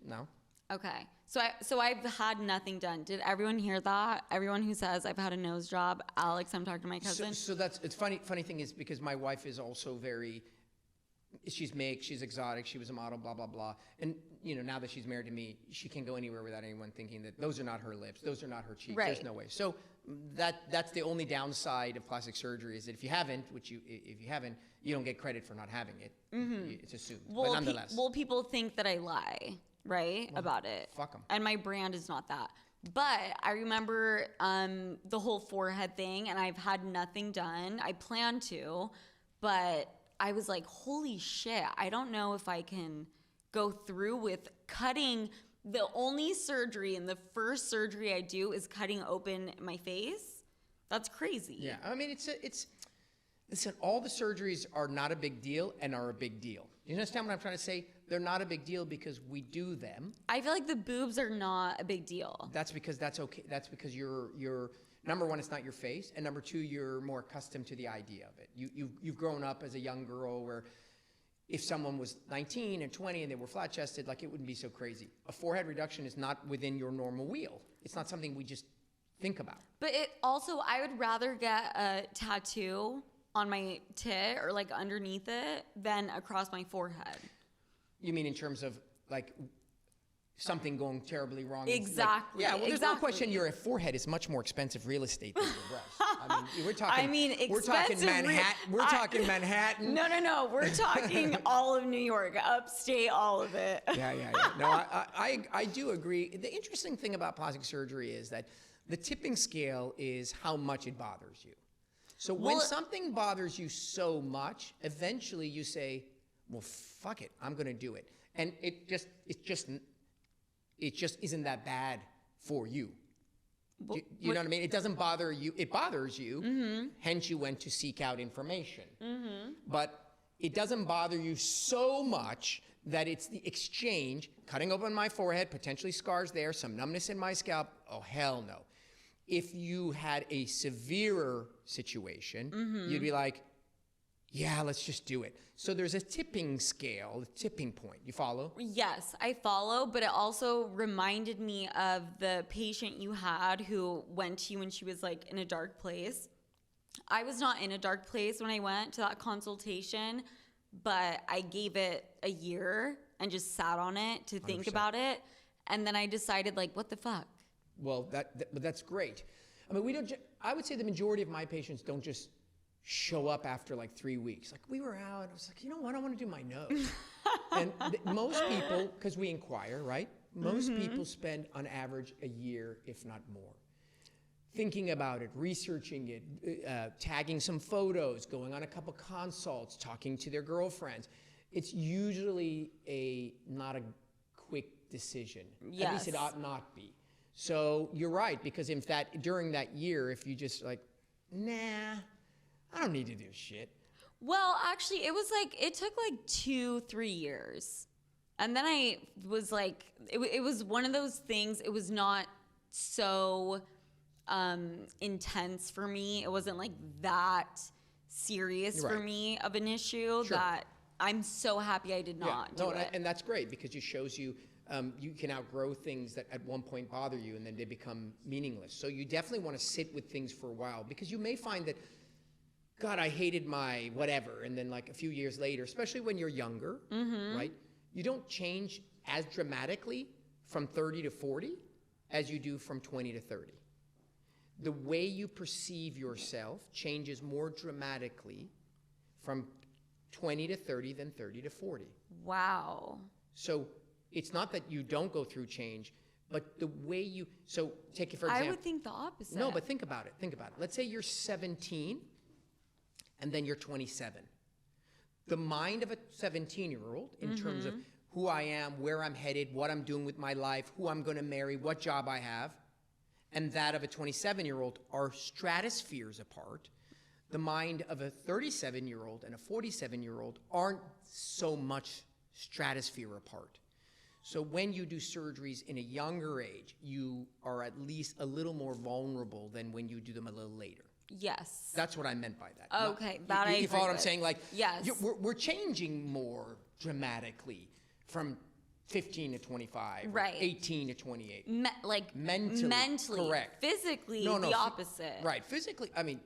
No. Okay. So I've had nothing done. Did everyone hear that? Everyone who says I've had a nose job, Alex, I'm talking to my cousin. So it's funny. Funny thing is, because my wife is also she's exotic. She was a model, blah, blah, blah. And now that she's married to me, she can't go anywhere without anyone thinking that those are not her lips, those are not her cheeks. Right. There's no way. So that's the only downside of plastic surgery is that if you haven't, you don't get credit for not having it. It's assumed. But nonetheless. People think that I lie, right, about it. Fuck 'em. And my brand is not that. But I remember the whole forehead thing, and I've had nothing done. I plan to, but I was like, holy shit, I don't know if I can go through with cutting. The only surgery and the first surgery I do is cutting open my face. That's crazy. Yeah, I mean, listen, all the surgeries are not a big deal and are a big deal. You understand what I'm trying to say? They're not a big deal because we do them. I feel like the boobs are not a big deal. That's because that's okay. That's because you're number one, it's not your face, and number two, you're more accustomed to the idea of it. You've grown up as a young girl where if someone was 19 and 20 and they were flat chested, like it wouldn't be so crazy. A forehead reduction is not within your normal wheel. It's not something we just think about. But it also, I would rather get a tattoo on my tit or like underneath it than across my forehead. You mean in terms of like something going terribly wrong? Exactly. Like, yeah, well, there's no question your forehead is much more expensive real estate than your breast. I mean, we're talking Manhattan. We're talking Manhattan. No. We're talking all of New York, upstate, all of it. Yeah. No, I do agree. The interesting thing about plastic surgery is that the tipping scale is how much it bothers you. So when something bothers you so much, eventually you say, well, fuck it, I'm going to do it. And it just isn't that bad for you. You know what I mean? It doesn't bother you. It bothers you. Hence you went to seek out information. But it doesn't bother you so much that it's the exchange, cutting open my forehead, potentially scars there, some numbness in my scalp. Oh, hell no. If you had a severer situation, you'd be like, yeah, let's just do it. So there's a tipping scale, a tipping point. You follow? Yes, I follow, but it also reminded me of the patient you had who went to you when she was like in a dark place. I was not in a dark place when I went to that consultation, but I gave it a year and just sat on it to think 100%. about it. And then I decided, like, what the fuck? Well, that's great. I mean, I would say the majority of my patients don't just show up after like 3 weeks. Like we were out, and I was like, you know what? I want to do my nose. And most people, because we inquire, right? Most people spend on average a year, if not more, thinking about it, researching it, tagging some photos, going on a couple consults, talking to their girlfriends. It's usually not a quick decision. Yes. At least it ought not be. So you're right, because during that year, if you just like, nah, I don't need to do shit. Well, actually, it took like 2-3 years. And then I was like, it was one of those things, it was not so intense for me. It wasn't like that serious for me of an issue that I'm so happy I did not do it. And that's great because it shows you you can outgrow things that at one point bother you and then they become meaningless. So you definitely want to sit with things for a while because you may find that, God, I hated my whatever. And then like a few years later, especially when you're younger, right? You don't change as dramatically from 30 to 40 as you do from 20 to 30. The way you perceive yourself changes more dramatically from 20 to 30 than 30 to 40. Wow. So it's not that you don't go through change, but the way you, so take it for example. I would think the opposite. No, but think about it. Let's say you're 17 and then you're 27. The mind of a 17-year-old in terms of who I am, where I'm headed, what I'm doing with my life, who I'm going to marry, what job I have, and that of a 27-year-old are stratospheres apart. The mind of a 37-year-old and a 47-year-old aren't so much stratosphere apart. So when you do surgeries in a younger age, you are at least a little more vulnerable than when you do them a little later. Yes. That's what I meant by that. Okay, that I agree. You follow what I'm saying? Like, yes. We're changing more dramatically from 15 to 25, right? 18 to 28. Mentally, correct. Physically, the opposite. Right. Physically, I mean,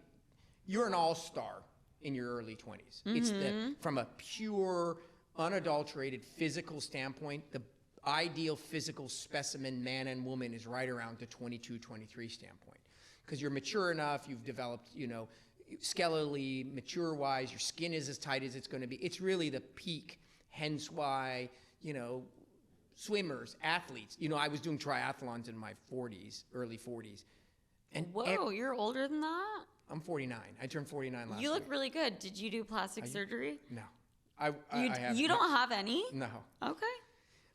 you're an all-star in your early 20s. It's from a pure, unadulterated physical standpoint, the ideal physical specimen, man and woman, is right around the 22, 23 standpoint. Because you're mature enough, you've developed, skeletally, mature-wise, your skin is as tight as it's going to be. It's really the peak, hence why, swimmers, athletes. I was doing triathlons in my 40s, early 40s. And whoa, you're older than that? I'm 49. I turned 49 last year. You look really good. Did you do plastic surgery? No. I have, you don't have any? No. Okay.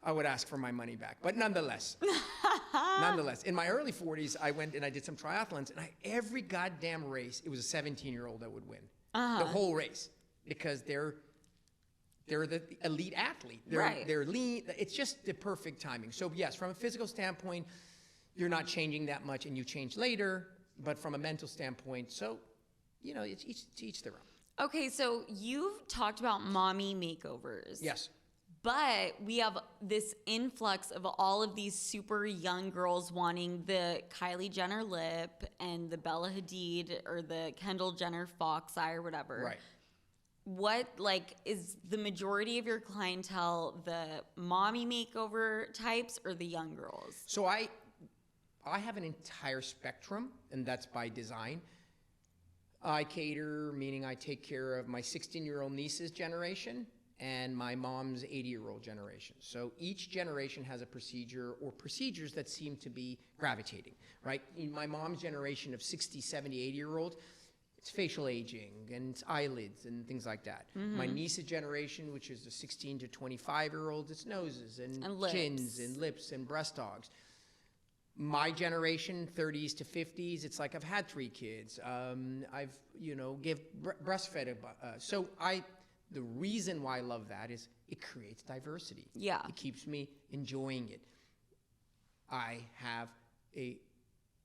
I would ask for my money back. But nonetheless, in my early 40s, I went and I did some triathlons. And every goddamn race, it was a 17-year-old that would win. The whole race. Because they're the elite athlete. They're lean. It's just the perfect timing. So, yes, from a physical standpoint, you're not changing that much, and you change later. But from a mental standpoint, it's each their own. Okay, so you've talked about mommy makeovers. Yes. But we have this influx of all of these super young girls wanting the Kylie Jenner lip and the Bella Hadid or the Kendall Jenner fox eye or whatever. Right. What, is the majority of your clientele the mommy makeover types or the young girls? So I have an entire spectrum, and that's by design. I cater, meaning I take care of my 16-year-old niece's generation and my mom's 80-year-old generation. So each generation has a procedure or procedures that seem to be gravitating, right? In my mom's generation of 60, 70, 80-year-old, it's facial aging and it's eyelids and things like that. My niece's generation, which is the 16 to 25-year-old, it's noses and chins and lips and breast dogs. My generation, 30s to 50s, it's like I've had 3 kids. I've, breastfed. The reason why I love that is it creates diversity. Yeah. It keeps me enjoying it. I have a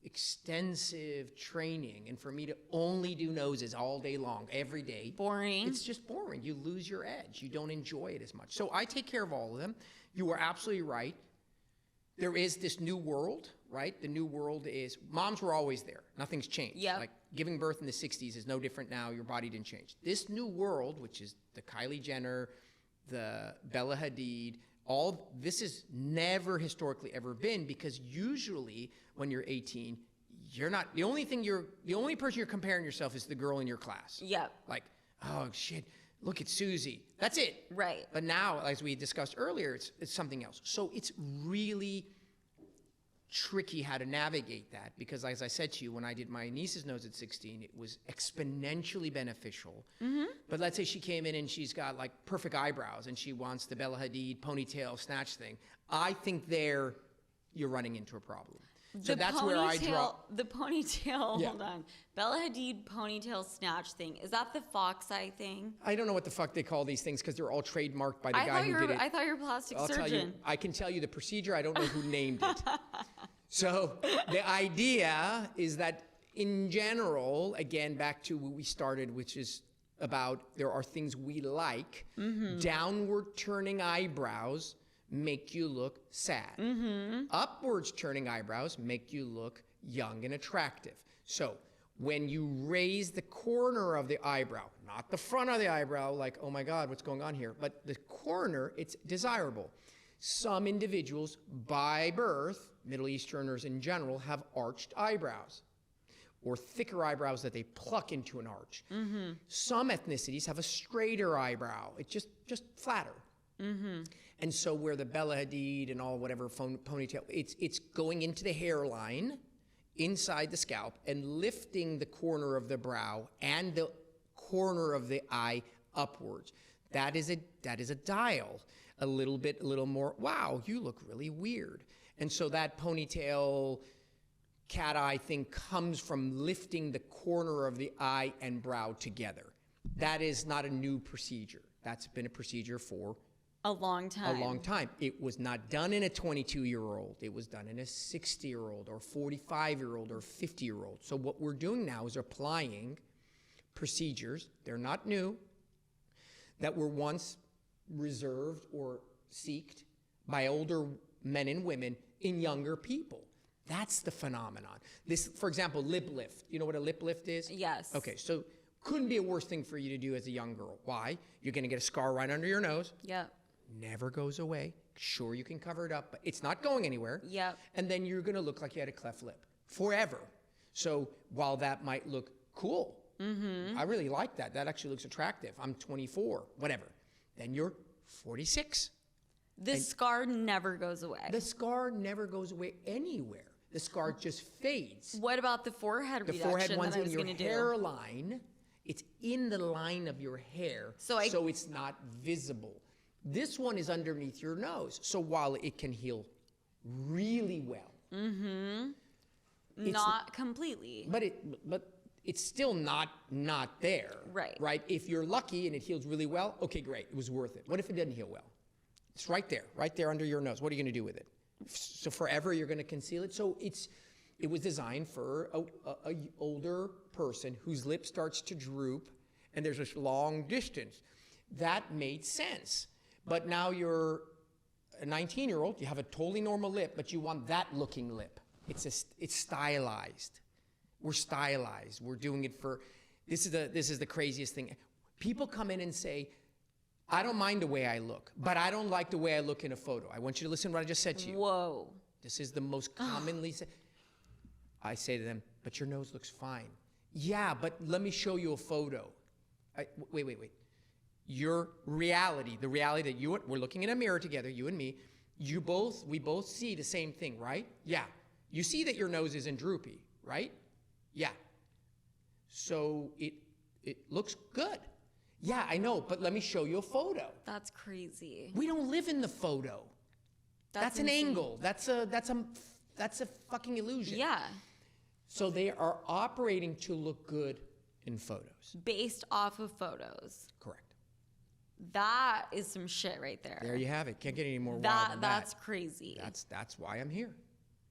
extensive training, and for me to only do noses all day long, every day. Boring. It's just boring. You lose your edge. You don't enjoy it as much. So I take care of all of them. You are absolutely right. There is this new world, right? The new world is, moms were always there. Nothing's changed. Yeah. Like giving birth in the 60s is no different now. Your body didn't change. This new world, which is the Kylie Jenner, the Bella Hadid, this has never historically ever been, because usually when you're 18, you're not, the only person you're comparing yourself is the girl in your class. Yeah. Like, oh shit, look at Susie. That's it. Right. But now, as we discussed earlier, it's something else. So it's really tricky how to navigate that, because as I said to you, when I did my niece's nose at 16, it was exponentially beneficial. But let's say she came in and she's got like perfect eyebrows and she wants the Bella Hadid ponytail snatch thing. I think there you're running into a problem. So that's where I draw. The ponytail, Yeah. hold on. Bella Hadid ponytail snatch thing. Is that the fox eye thing? I don't know what the fuck they call these things because they're all trademarked by the guy who did it. I thought you were a plastic surgeon. Tell you, I can tell you the procedure. I don't know who named it. So the idea is that in general, again, back to what we started, which is about there are things we like. Downward turning eyebrows make you look sad. Upwards turning eyebrows make you look young and attractive. So when you raise the corner of the eyebrow, not the front of the eyebrow, like, oh my God, what's going on here? But the corner, it's desirable. Some individuals by birth, Middle Easterners in general, have arched eyebrows or thicker eyebrows that they pluck into an arch. Some ethnicities have a straighter eyebrow. It's just flatter. And so where the Bella Hadid and all whatever ponytail, it's going into the hairline, inside the scalp, and lifting the corner of the brow and the corner of the eye upwards. That is a dial. A little more, wow, you look really weird. And so that ponytail cat eye thing comes from lifting the corner of the eye and brow together. That is not a new procedure. That's been a procedure for a long time. It was not done in a 22-year-old. It was done in a 60-year-old or 45-year-old or 50-year-old. So what we're doing now is applying procedures, they're not new, that were once reserved or sought by older men and women in younger people. That's the phenomenon. This, for example, lip lift. You know what a lip lift is? Yes. Okay, so couldn't be a worse thing for you to do as a young girl. Why? You're going to get a scar right under your nose. Yeah. Never goes away. Sure, you can cover it up, but it's not going anywhere. Yep. And then you're going to look like you had a cleft lip forever. So while that might look cool, I really like that. That actually looks attractive. I'm 24, whatever. Then you're 46. The scar never goes away. The scar never goes away anywhere. The scar just fades. What about the forehead reduction? The forehead one's that I in was your gonna do? hairline. It's in the line of your hair, so it's not visible. This one is underneath your nose. So while it can heal really well, not completely. but it's still not there. Right. Right. If you're lucky and it heals really well, okay, great, it was worth it. What if it didn't heal well? It's right there under your nose. What are you going to do with it? So forever you're going to conceal it. So it was designed for a older person whose lip starts to droop, and there's this long distance. That made sense. But now you're a 19-year-old. You have a totally normal lip, but you want that looking lip. It's stylized. We're stylized. We're doing it for. This is the craziest thing. People come in and say, I don't mind the way I look, but I don't like the way I look in a photo. I want you to listen to what I just said to you. Whoa. This is the most commonly said. I say to them, but your nose looks fine. Yeah, but let me show you a photo. Wait. Your reality, the reality that we're looking in a mirror together, you and me, we both see the same thing, right? Yeah. You see that your nose isn't droopy, right? Yeah. So it looks good. Yeah, I know, but let me show you a photo. That's crazy. We don't live in the photo. That's an angle. That's a fucking illusion. Yeah. So they are operating to look good in photos. Based off of photos. Correct. That is some shit right there. There you have it. Can't get any more wild than that. That's crazy. That's why I'm here.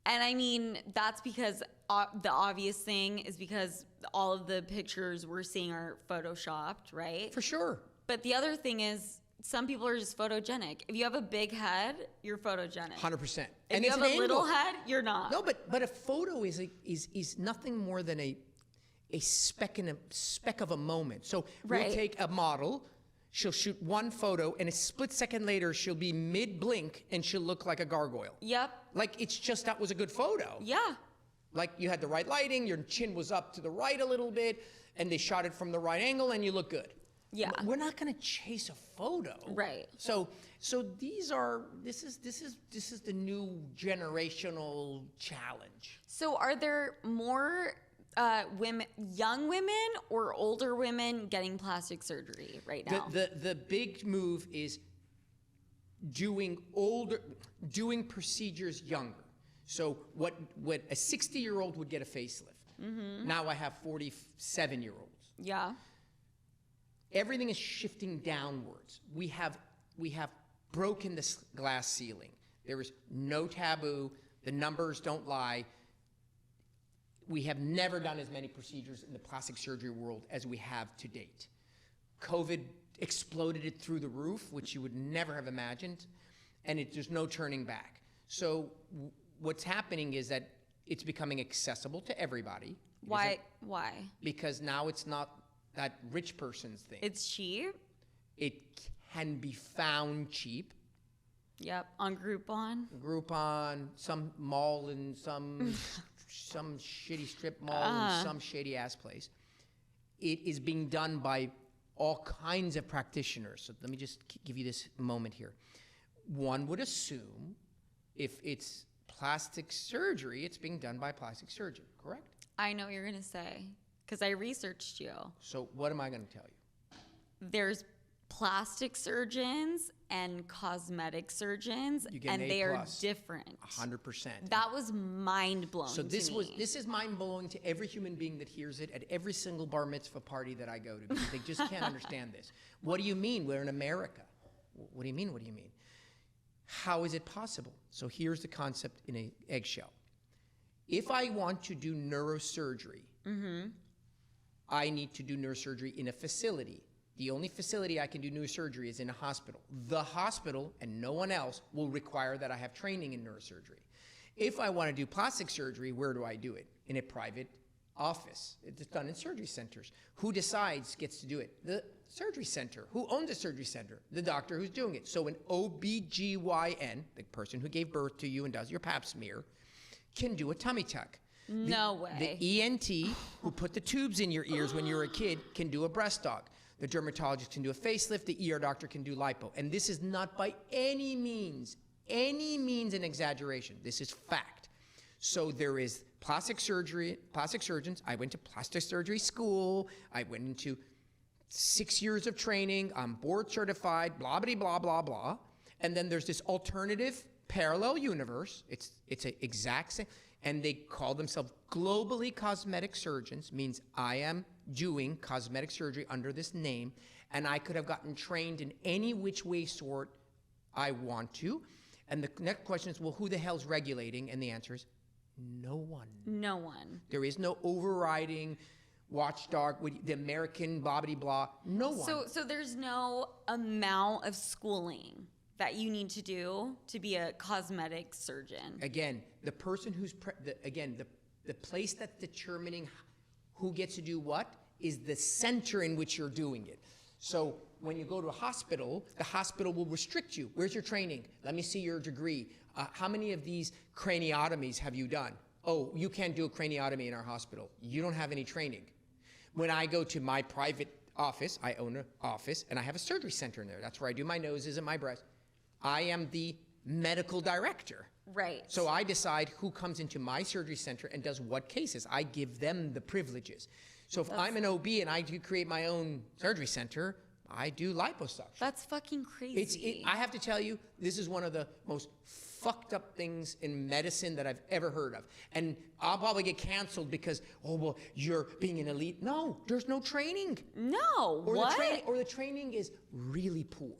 And I mean, that's because the obvious thing is because all of the pictures we're seeing are photoshopped, right? For sure. But the other thing is, some people are just photogenic. If you have a big head, you're photogenic. 100%. If you have a little head, you're not. No, but a photo is nothing more than a speck of a moment. So we'll take a model. She'll shoot one photo, and a split second later, she'll be mid-blink, and she'll look like a gargoyle. Yep. Like, it's just that was a good photo. Yeah. Like, you had the right lighting, your chin was up to the right a little bit, and they shot it from the right angle, and you look good. Yeah. We're not going to chase a photo. Right. So this is the new generational challenge. So are there more young women or older women getting plastic surgery right now? The big move is doing procedures younger. So what a 60-year-old would get a facelift. Now I have 47-year-olds. Yeah. Everything is shifting downwards. We have broken this glass ceiling. There is no taboo. The numbers don't lie. We have never done as many procedures in the plastic surgery world as we have to date. COVID exploded it through the roof, which you would never have imagined, and there's no turning back. So what's happening is that it's becoming accessible to everybody. Why? Because now it's not that rich person's thing. It's cheap? It can be found cheap. Yep, on Groupon. Groupon, some mall in some shitty strip mall in some shady ass place. It is being done by all kinds of practitioners. So let me just give you this moment here. One would assume if it's plastic surgery, it's being done by a plastic surgeon, correct? I know what you're going to say because I researched you. So what am I going to tell you? There's plastic surgeons and cosmetic surgeons, and they are different. 100%. That was mind blowing. So this is mind blowing to every human being that hears it at every single bar mitzvah party that I go to, because they just can't understand this. What do you mean? We're in America. What do you mean? What do you mean? How is it possible? So here's the concept in an eggshell. If I want to do neurosurgery, I need to do neurosurgery in a facility. The only facility I can do neurosurgery is in a hospital. The hospital and no one else will require that I have training in neurosurgery. If I want to do plastic surgery, where do I do it? In a private office. It's done in surgery centers. Who decides gets to do it? The surgery center. Who owns the surgery center? The doctor who's doing it. So an OBGYN, the person who gave birth to you and does your pap smear, can do a tummy tuck. No way. The ENT who put the tubes in your ears when you were a kid can do a breast aug. The dermatologist can do a facelift. The ER doctor can do lipo. And this is not by any means an exaggeration. This is fact. So there is plastic surgeons. I went to plastic surgery school. I went into 6 years of training. I'm board certified, blah, blah, blah, blah, blah. And then there's this alternative parallel universe. It's an exact same. And they call themselves globally cosmetic surgeons, means I am doing cosmetic surgery under this name, and I could have gotten trained in any which way sort I want to. And the next question is, well, who the hell's regulating? And the answer is no one. No one. There is no overriding watchdog, the American blah, blah, blah. No one. So there's no amount of schooling that you need to do to be a cosmetic surgeon. Again, the person who's, the place that's determining who gets to do what is the center in which you're doing it. So when you go to a hospital, the hospital will restrict you. Where's your training? Let me see your degree. How many of these craniotomies have you done? Oh, you can't do a craniotomy in our hospital. You don't have any training. When I go to my private office, I own an office, and I have a surgery center in there. That's where I do my noses and my breasts. I am the medical director. Right. So I decide who comes into my surgery center and does what cases. I give them the privileges. So if I'm an OB and I do create my own surgery center, I do liposuction. That's fucking crazy. I have to tell you, this is one of the most fucked up things in medicine that I've ever heard of. And I'll probably get canceled because, oh, well, you're being an elite. No, there's no training. No, or what? The training is really poor.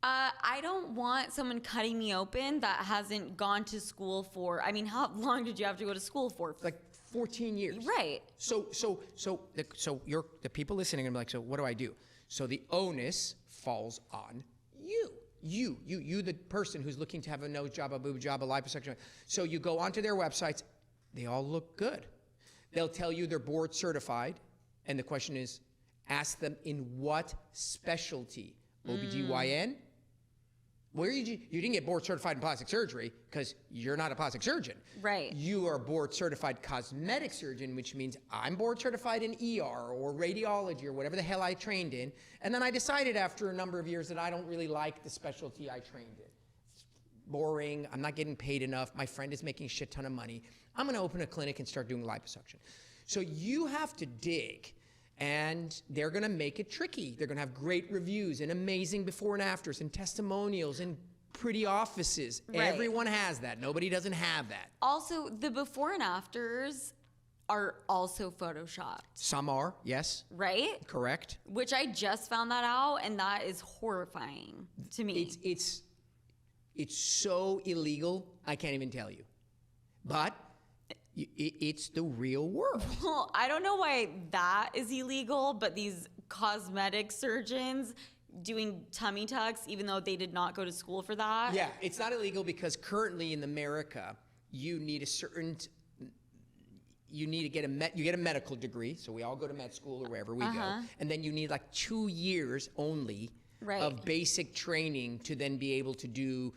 I don't want someone cutting me open that hasn't gone to school for, I mean, how long did you have to go to school for? Like 14 years. Right. So the people listening are like, so what do I do? So the onus falls on you. You, the person who's looking to have a nose job, a boob job, a liposuction. So you go onto their websites. They all look good. They'll tell you they're board certified. And the question is, ask them in what specialty? OBGYN? Where you didn't get board certified in plastic surgery because you're not a plastic surgeon. Right. You are board certified cosmetic surgeon, which means I'm board certified in ER or radiology or whatever the hell I trained in. And then I decided after a number of years that I don't really like the specialty I trained in. It's boring. I'm not getting paid enough. My friend is making a shit ton of money. I'm going to open a clinic and start doing liposuction. So you have to dig. And they're going to make it tricky. They're going to have great reviews and amazing before and afters and testimonials and pretty offices. Right. Everyone has that. Nobody doesn't have that. Also, the before and afters are also photoshopped. Some are, yes. Right? Correct. Which I just found that out, and that is horrifying to me. It's so illegal, I can't even tell you. But it's the real world. Well, I don't know why that is illegal, but these cosmetic surgeons doing tummy tucks, even though they did not go to school for that. Yeah, it's not illegal because currently in America, you need to get a medical degree. So we all go to med school or wherever we go. And then you need like 2 years only of basic training to then be able to do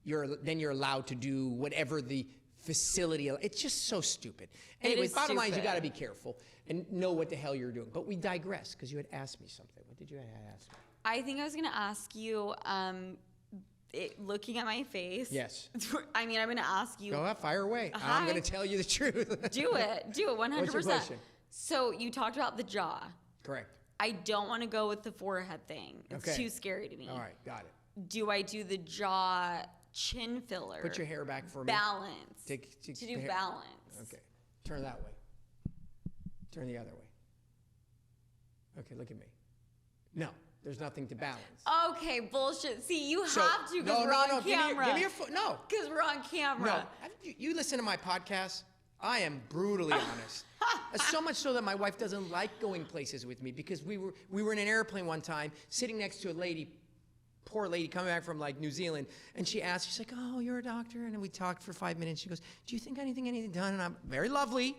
you're allowed to do whatever the facility. It's just so stupid. Anyways, bottom line is you got to be careful and know what the hell you're doing. But we digress because you had asked me something. What did you ask me? I think I was going to ask you, looking at my face. Yes. I mean, I'm going to ask you. Go ahead, fire away. Hi. I'm going to tell you the truth. Do it 100%. What's your question? So you talked about the jaw. Correct. I don't want to go with the forehead thing. It's too scary to me. All right, got it. Do I do the jaw chin filler? Put your hair back for me. Balance. To do balance. Okay. Turn that way. Turn the other way. Okay, look at me. No, there's nothing to balance. Okay, bullshit. See, you have to because we're on camera. Give me your foot. No. Because we're on camera. No. You listen to my podcast. I am brutally honest. So much so that my wife doesn't like going places with me because we were in an airplane one time sitting next to a lady, poor lady coming back from like New Zealand, and she asked, she's like, oh, you're a doctor? And we talked for 5 minutes. She goes, do you think anything done? And I'm very lovely.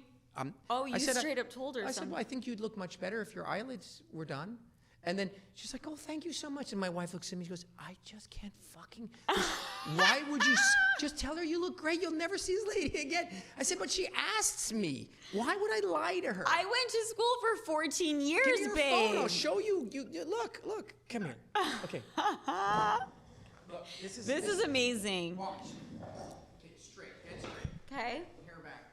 Oh, you straight up told her I said, something. well, I think you'd look much better if your eyelids were done. And then she's like, oh, thank you so much. And my wife looks at me, she goes, I just can't fucking, why would you, just tell her you look great, you'll never see this lady again. I said, but she asks me, why would I lie to her? I went to school for 14 years, Give me your babe. phone, I'll show you, look, come here. Okay. Look, this is amazing. Watch. Get straight. Okay. Hair back.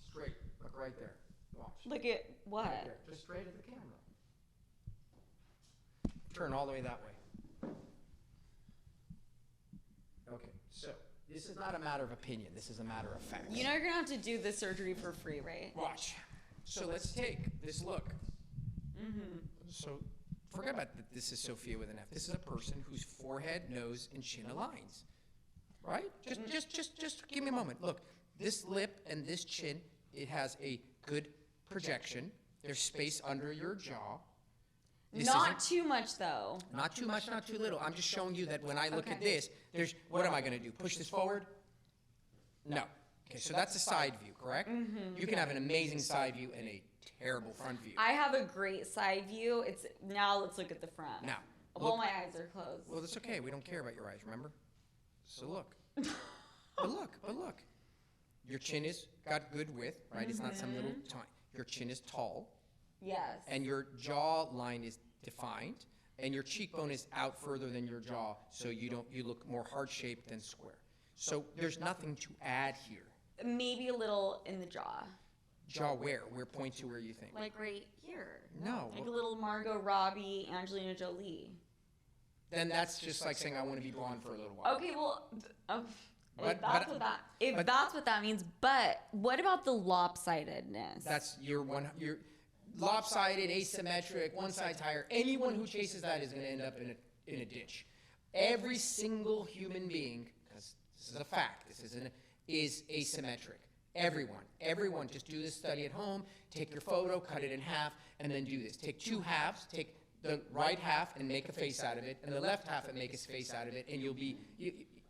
Straight. Look right there. Watch. Look at what? Right there. Just straight at the camera. Turn all the way that way. Okay, so this is not a matter of opinion. This is a matter of fact. You know you're going to have to do this surgery for free, right? Watch. So let's take this look. So forget about that. This is Sophia with an F. This is a person whose forehead, nose, and chin aligns. Right? Just give me a moment. Look, this lip and this chin, it has a good projection. There's space under your jaw. Not too much, though. Not too much, not too little. I'm just showing you that when I look at this, what am I going to do? Push this forward? No. Okay, so that's a side view, correct? You can have an amazing side view and a terrible front view. I have a great side view. Now let's look at the front. Now. Well, my eyes are closed. Well, that's okay. We don't care about your eyes, remember? So look. But look. Your chin is got good width, right? It's not some little tiny. Your chin is tall. Yes. And your jaw line is defined, and your cheekbone is out further than your jaw, so you look more heart-shaped than square. So there's nothing to add here. Maybe a little in the jaw. Jaw where? Point to where you think. Like right here. No. Like a little Margot Robbie, Angelina Jolie. Then that's just like saying I want to be blonde for a little while. Okay, well, But that's what that means. But what about the lopsidedness? That's your lopsided, asymmetric, one side's higher. Anyone who chases that is going to end up in a ditch. Every single human being, because this is a fact, is asymmetric. Everyone. Just do this study at home. Take your photo, cut it in half, and then do this. Take two halves. Take the right half and make a face out of it, and the left half and make a face out of it, and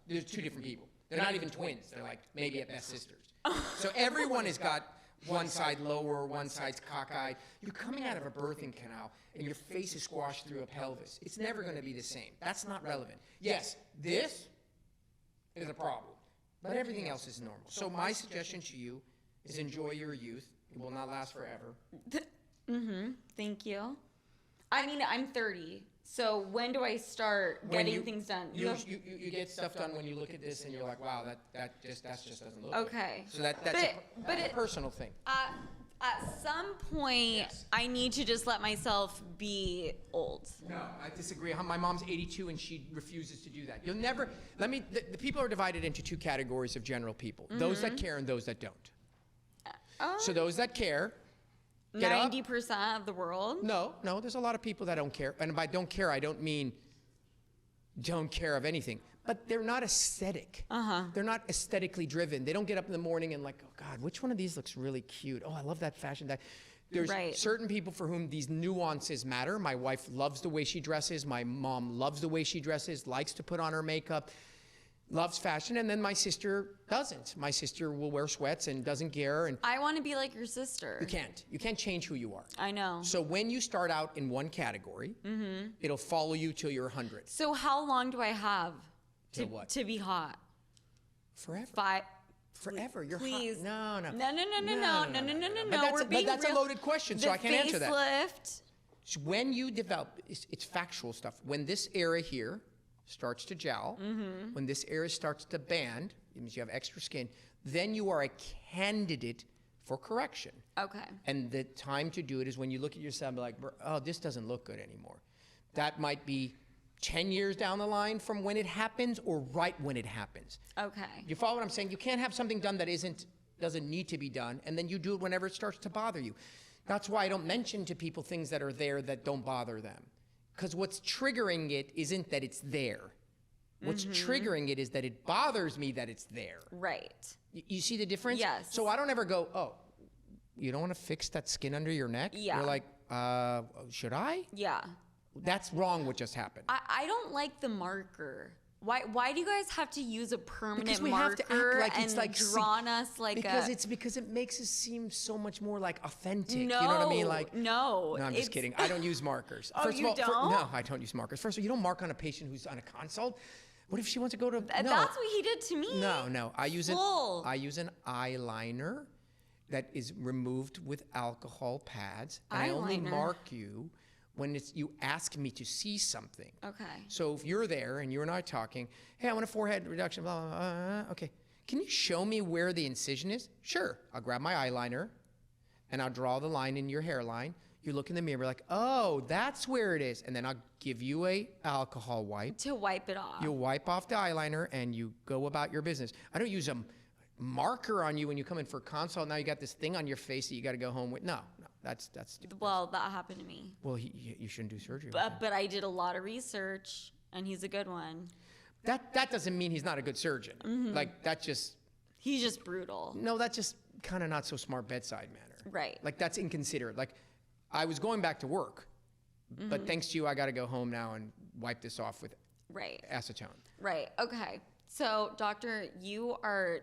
there's two different people. They're not even twins. They're like maybe at best sisters. So everyone has got one side lower, one side's cockeyed. You're coming out of a birthing canal, and your face is squashed through a pelvis. It's never going to be the same. That's not relevant. Yes, this is a problem, but everything else is normal. So my suggestion to you is enjoy your youth. It will not last forever. Thank you. I mean, I'm 30. So when do I start getting things done? You get stuff done when you look at this and you're like, wow, that just doesn't look okay. Good. So that's a personal thing. At some point, yes. I need to just let myself be old. No, I disagree. My mom's 82 and she refuses to do that. You'll never, the people are divided into two categories of general people. Those that care and those that don't. So those that care, 90% of the world? No, there's a lot of people that don't care. And by don't care, I don't mean don't care of anything. But they're not aesthetic. They're not aesthetically driven. They don't get up in the morning and like, oh God, which one of these looks really cute? Oh, I love that fashion. There's certain people for whom these nuances matter. My wife loves the way she dresses. My mom loves the way she dresses, likes to put on her makeup, loves fashion, and then my sister doesn't. My sister will wear sweats and doesn't care. And I want to be like your sister. You can't change who you are. I know. So when you start out in one category, it'll follow you till you're 100. So how long do I have to be hot? Forever. Forever. You're please. Hot. No. No. But that's a loaded question, so I can't answer that. Facelift. So when you develop, it's factual stuff. When this area here starts to gel, when this area starts to band, it means you have extra skin, then you are a candidate for correction. Okay. And the time to do it is when you look at yourself and be like, oh, this doesn't look good anymore. That might be 10 years down the line from when it happens or right when it happens. Okay. You follow what I'm saying? You can't have something done that doesn't need to be done, and then you do it whenever it starts to bother you. That's why I don't mention to people things that are there that don't bother them. Because what's triggering it isn't that it's there. What's triggering it is that it bothers me that it's there. Right. You see the difference? Yes. So I don't ever go, oh, you don't want to fix that skin under your neck? Yeah. You're like, should I? Yeah. That's wrong what just happened. I don't like the marker. Why do you guys have to use a permanent we marker have to act like and it's like drawn us like because it makes us seem so much more like authentic. No, you know what I mean? Like no, I'm just kidding. I don't use markers. Oh, First you of all, don't? no, I don't use markers. First of all, you don't mark on a patient who's on a consult. What if she wants to go to? No. That's what he did to me. No. I use Full. I use an eyeliner that is removed with alcohol pads, and I only mark you when you ask me to see something. Okay. So if you're there and you and I are talking, hey, I want a forehead reduction, blah, blah, blah, okay. Can you show me where the incision is? Sure. I'll grab my eyeliner and I'll draw the line in your hairline. You look in the mirror like, oh, that's where it is. And then I'll give you a alcohol wipe. To wipe it off. You wipe off the eyeliner and you go about your business. I don't use a marker on you when you come in for a consult. Now you got this thing on your face that you got to go home with. No, that's stupid. Well, that happened to me. Well, you shouldn't do surgery. But I did a lot of research, and he's a good one. That doesn't mean he's not a good surgeon. Mm-hmm. Like that just. He's just brutal. No, that's just kind of not so smart bedside manner. Right. Like that's inconsiderate. Like I was going back to work, but thanks to you, I got to go home now and wipe this off with acetone. Right. Okay. So, doctor, you are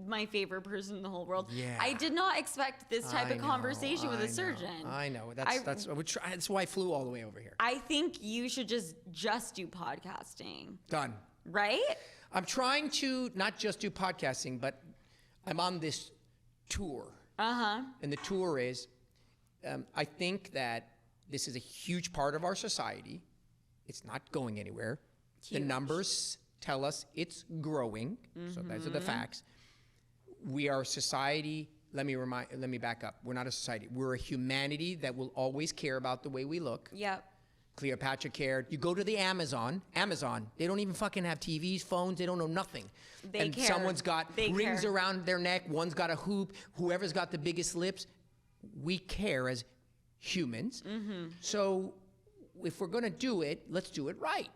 my favorite person in the whole world. Yeah. I did not expect this type of conversation with a surgeon. I know. That's why I flew all the way over here. I think you should just do podcasting. Done. Right? I'm trying to not just do podcasting, but I'm on this tour. Uh-huh. And the tour is, I think that this is a huge part of our society. It's not going anywhere. Huge. The numbers tell us it's growing. So those are the facts. We are a society. Let me back up. We're not a society. We're a humanity that will always care about the way we look. Yep. Cleopatra cared. You go to the Amazon, they don't even fucking have TVs, phones, they don't know nothing. They care. Someone's got rings around their neck, one's got a hoop, whoever's got the biggest lips. We care as humans. So if we're gonna do it, let's do it right.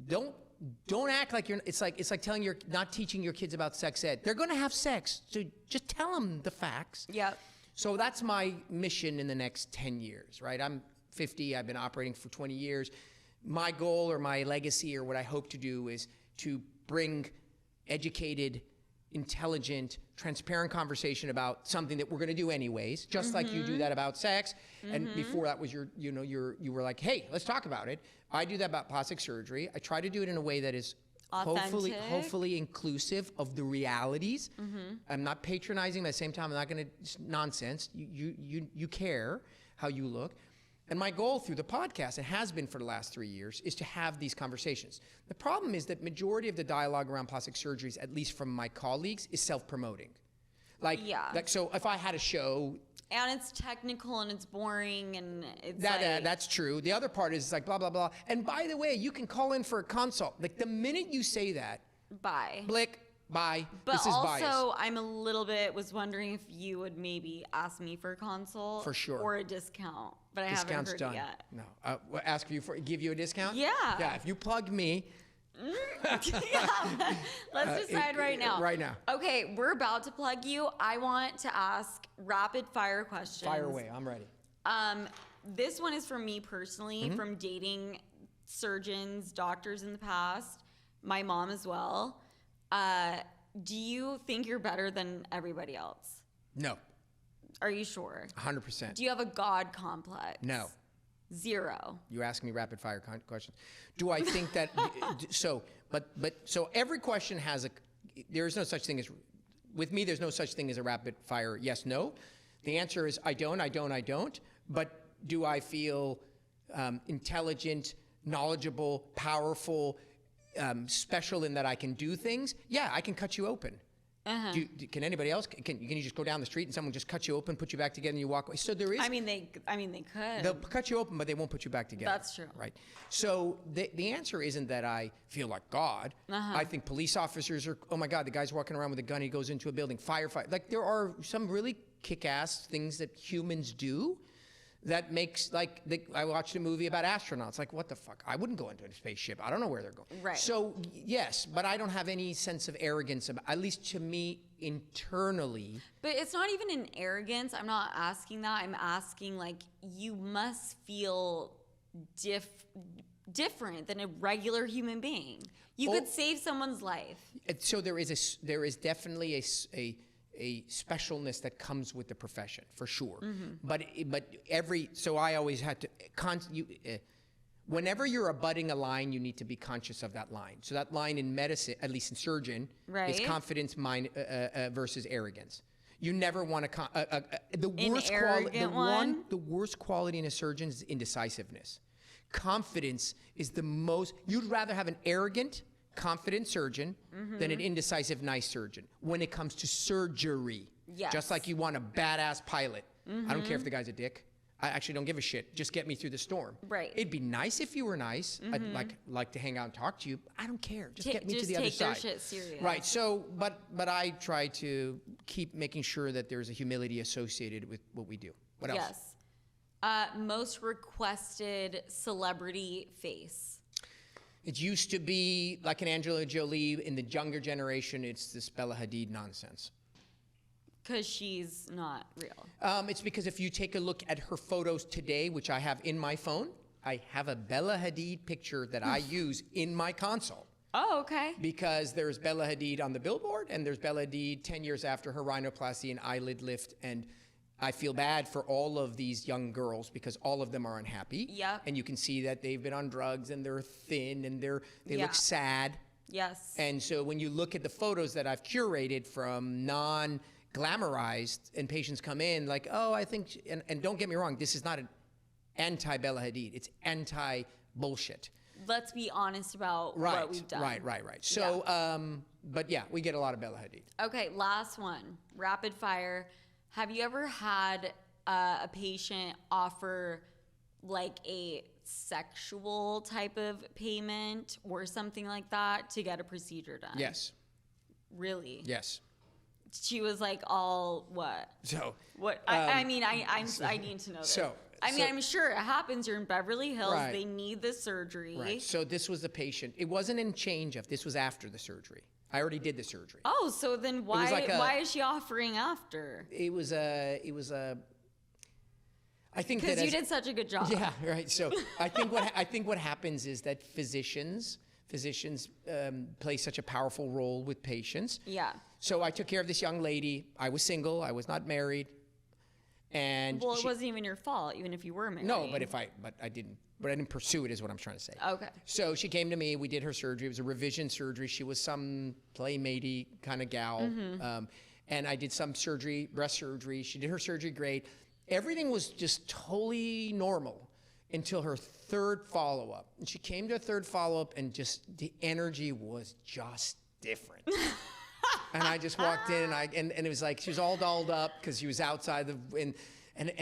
Don't act like it's like not teaching your kids about sex ed. They're gonna have sex, so just tell them the facts. Yep. So that's my mission in the next 10 years, right? I'm 50, I've been operating for 20 years. My goal or my legacy or what I hope to do is to bring educated, intelligent, transparent conversation about something that we're going to do anyways, just like you do that about sex. And before that was you were like, hey, let's talk about it. I do that about plastic surgery. I try to do it in a way that is hopefully inclusive of the realities. I'm not patronizing, at the same time I'm not going to nonsense. You care how you look. And my goal through the podcast, it has been for the last 3 years, is to have these conversations. The problem is that majority of the dialogue around plastic surgeries, at least from my colleagues, is self-promoting. Like so if I had a show... And it's technical and it's boring and it's that's true. The other part is like blah, blah, blah. And by the way, you can call in for a consult. Like the minute you say that... Bye. Blick. Bye. But this is also, bias. I'm a little bit was wondering if you would maybe ask me for a consult. For sure. Or a discount. But I haven't heard it yet. No. Give you a discount? Yeah. Yeah, if you plug me. Yeah. Let's decide right now. Right now. Okay, we're about to plug you. I want to ask rapid fire questions. Fire away. I'm ready. This one is from me personally, from dating surgeons, doctors in the past, my mom as well. Do you think you're better than everybody else? No. Are you sure? 100%. Do you have a God complex? No. 0. You ask me rapid fire questions. Do I think that so every question has there is no such thing as with me there's no such thing as a rapid fire yes no. The answer is I don't. But do I feel intelligent, knowledgeable, powerful, special in that I can do things? Yeah, I can cut you open. Can anybody else? Can you just go down the street and someone just cut you open, put you back together, and you walk away? So there is. I mean, they could. They'll cut you open, but they won't put you back together. That's true. Right. So the answer isn't that I feel like God. I think police officers are. Oh my God, the guy's walking around with a gun. He goes into a building. Firefight. Like there are some really kick-ass things that humans do. That makes I watched a movie about astronauts. Like, what the fuck? I wouldn't go into a spaceship. I don't know where they're going. Right. So yes, but I don't have any sense of arrogance about, at least to me internally. But it's not even an arrogance. I'm not asking that. I'm asking like you must feel different than a regular human being. You could save someone's life. So there is definitely a specialness that comes with the profession, for sure. So I always had to whenever you're abutting a line, you need to be conscious of that line. So that line in medicine, at least in surgeon, is confidence versus arrogance. You never want to the worst quality in a surgeon is indecisiveness. Confidence is the most. You'd rather have an arrogant, confident surgeon than an indecisive, nice surgeon when it comes to surgery. Yes. Just like you want a badass pilot. I don't care if the guy's a dick. I actually don't give a shit. Just get me through the storm. Right. It'd be nice if you were nice. I'd like to hang out and talk to you. I don't care. Just get me to the other side. Just take their shit serious. Right. So, but I try to keep making sure that there's a humility associated with what we do. What else? Yes. Most requested celebrity face. It used to be like an Angela Jolie. In the younger generation, it's this Bella Hadid nonsense. Because she's not real. It's because if you take a look at her photos today, which I have in my phone, I have a Bella Hadid picture that I use in my console. Oh, okay. Because there's Bella Hadid on the billboard, and there's Bella Hadid 10 years after her rhinoplasty and eyelid lift, and I feel bad for all of these young girls because all of them are unhappy. Yep. And you can see that they've been on drugs, and they're thin, and they look sad. Yes. And so when you look at the photos that I've curated from non-glamorized, and patients come in like, oh, I think, and don't get me wrong, this is not an anti-Bella Hadid. It's anti-bullshit. Let's be honest about what we've done. Right. So, but yeah, we get a lot of Bella Hadid. Okay, last one, rapid fire. Have you ever had a patient offer like a sexual type of payment or something like that to get a procedure done? Yes. Really? Yes. She was like, all what? So what? I mean, I need to know this. I'm sure it happens. You're in Beverly Hills. Right. They need the surgery. Right. So this was the patient. It wasn't in change of. This was after the surgery. I already did the surgery. Oh, so then why is she offering after? It was a. I think because you did such a good job. Yeah. Right. So I think what happens is that physicians play such a powerful role with patients. Yeah. So I took care of this young lady. I was single. I was not married. And it wasn't even your fault, even if you were married. No, but I didn't pursue it, is what I'm trying to say. Okay. So she came to me. We did her surgery. It was a revision surgery. She was some playmatey kind of gal, and I did some surgery, breast surgery. She did her surgery great. Everything was just totally normal until her third follow-up. And she came to a third follow-up, and just the energy was just different. And I just walked in, and it was like she was all dolled up because she was outside and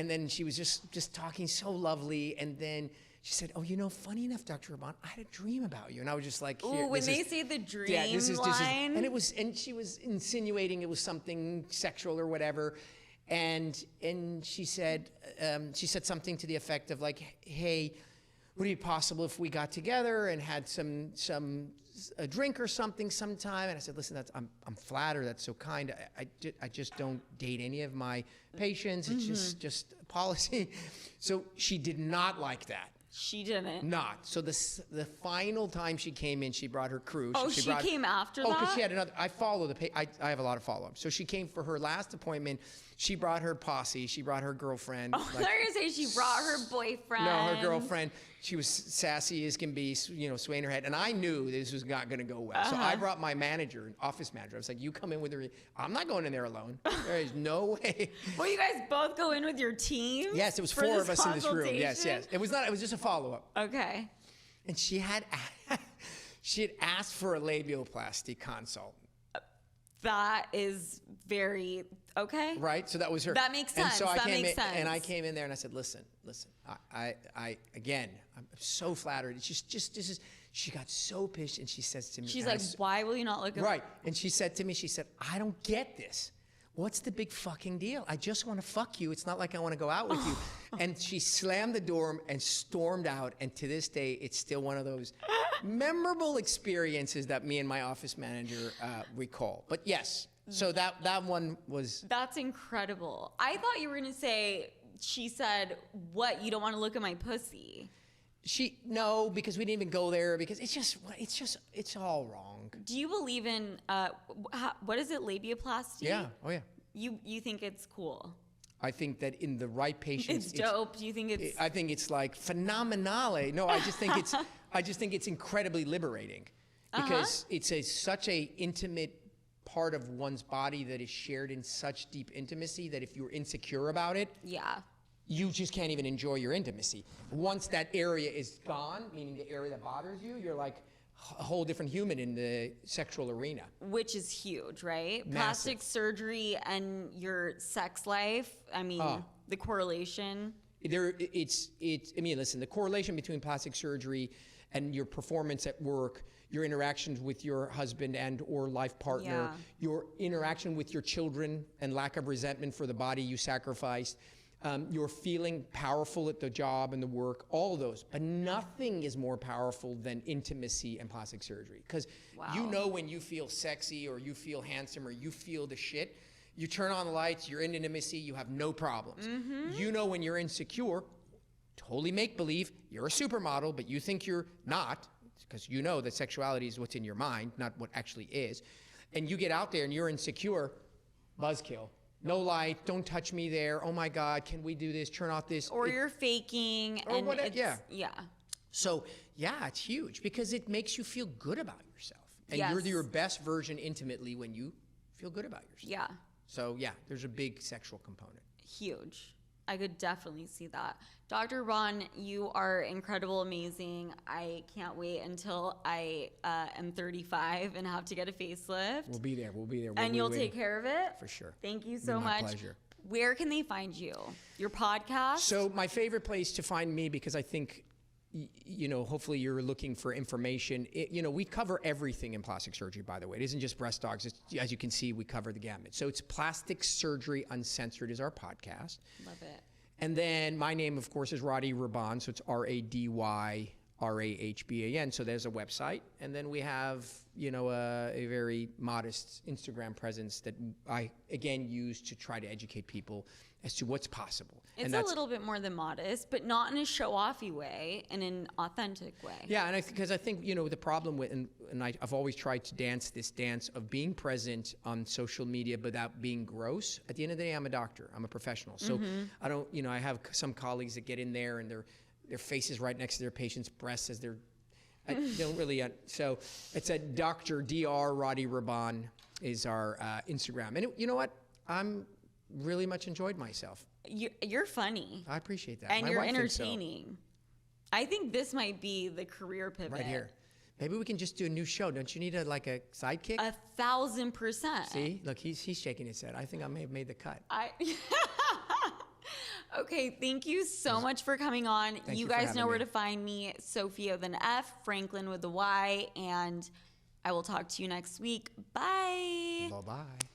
then she was just talking so lovely, and then she said, "Oh, funny enough, Dr. Rahban, I had a dream about you," and I was just like, "Ooh, when they say the dream line," and she was insinuating it was something sexual or whatever, and she said something to the effect of like, "Hey, would it be possible if we got together and had a drink or something sometime?" And I said, "Listen, I'm flattered. That's so kind. I just don't date any of my patients. It's just a policy." So she did not like that. She didn't. Not. So the final time she came in, she brought her crew. Oh, she came after that? Oh, because she had another. I follow I have a lot of follow-ups. So she came for her last appointment. She brought her posse. She brought her girlfriend. Oh, I thought you were going to say she brought her boyfriend. No, her girlfriend. She was sassy as can be, swaying her head. And I knew this was not going to go well. So I brought my manager, office manager. I was like, "You come in with her. I'm not going in there alone. There is no way." Well, you guys both go in with your team? Yes, it was 4 of us in this room. Yes. It was just a follow-up. Okay. And she had asked for a labioplasty consult. That is very okay. Right, so that was her. That makes sense. And so that makes sense. And I came in there and I said, "Listen. I again, I'm so flattered. It's just this is." She got so pissed, and she says to me, "She's like, why will you not look at me?" Right, and she said to me, "I don't get this. What's the big fucking deal? I just want to fuck you. It's not like I want to go out with you." And she slammed the door and stormed out. And to this day, it's still one of those memorable experiences that me and my office manager recall. But yes, so that one was. That's incredible. I thought you were going to say, she said, "What, you don't want to look at my pussy?" No, because we didn't even go there because it's all wrong. Do you believe in, what is it, labiaplasty? Yeah. Oh, yeah. You think it's cool? I think that in the right patients, it's dope. Do you think it's? I think it's like phenomenale. No, I just think it's incredibly liberating because it's such a intimate part of one's body that is shared in such deep intimacy that if you're insecure about it, you just can't even enjoy your intimacy. Once that area is gone, meaning the area that bothers you, you're like a whole different human in the sexual arena. Which is huge, right? Massive. Plastic surgery and your sex life, I mean, the correlation. I mean, listen, the correlation between plastic surgery and your performance at work, your interactions with your husband and or life partner, your interaction with your children and lack of resentment for the body you sacrificed, you're feeling powerful at the job and the work, all those. But nothing is more powerful than intimacy and plastic surgery. Because you know when you feel sexy or you feel handsome or you feel the shit, you turn on the lights, you're in intimacy, you have no problems. You know when you're insecure, totally make-believe, you're a supermodel, but you think you're not, because you know that sexuality is what's in your mind, not what actually is. And you get out there and you're insecure, buzzkill. No light, don't touch me there. Oh my God, can we do this? Turn off this. Or you're faking. Or and whatever, yeah. So, it's huge because it makes you feel good about yourself. And you're your best version intimately when you feel good about yourself. Yeah. So, there's a big sexual component. Huge. I could definitely see that. Dr. Rahban, you are incredible, amazing. I can't wait until I am 35 and have to get a facelift. We'll be there. And you'll take care of it? For sure. Thank you so much. My pleasure. Where can they find you? Your podcast? So my favorite place to find me, because I think, hopefully you're looking for information. We cover everything in plastic surgery, by the way. It isn't just breast dogs. As you can see, we cover the gamut. So it's Plastic Surgery Uncensored is our podcast. Love it. And then my name, of course, is Rady Rahban. So it's RadyRahban. So there's a website. And then we have, a very modest Instagram presence that I, again, use to try to educate people as to what's possible. It's a little bit more than modest, but not in a show-offy way, in an authentic way. Yeah, and because I think, the problem with, and I've always tried to dance this dance of being present on social media without being gross. At the end of the day, I'm a doctor. I'm a professional. So I don't, I have some colleagues that get in there and their face is right next to their patient's breasts as they're, I don't really, so it's a Dr. Rady Rahban is our Instagram. And you know what? I'm really much enjoyed myself. You're funny. I appreciate that. And My you're wife thinks so. entertaining. I think this might be the career pivot. Right here. Maybe we can just do a new show. Don't you need a sidekick? 1,000%. See? Look, he's shaking his head. I think I may have made the cut. Okay, thank you so much for coming on. Thank you for guys having know where me. to find me, Sofia with an F, Franklyn with a Y, and I will talk to you next week. Bye. Bye-bye.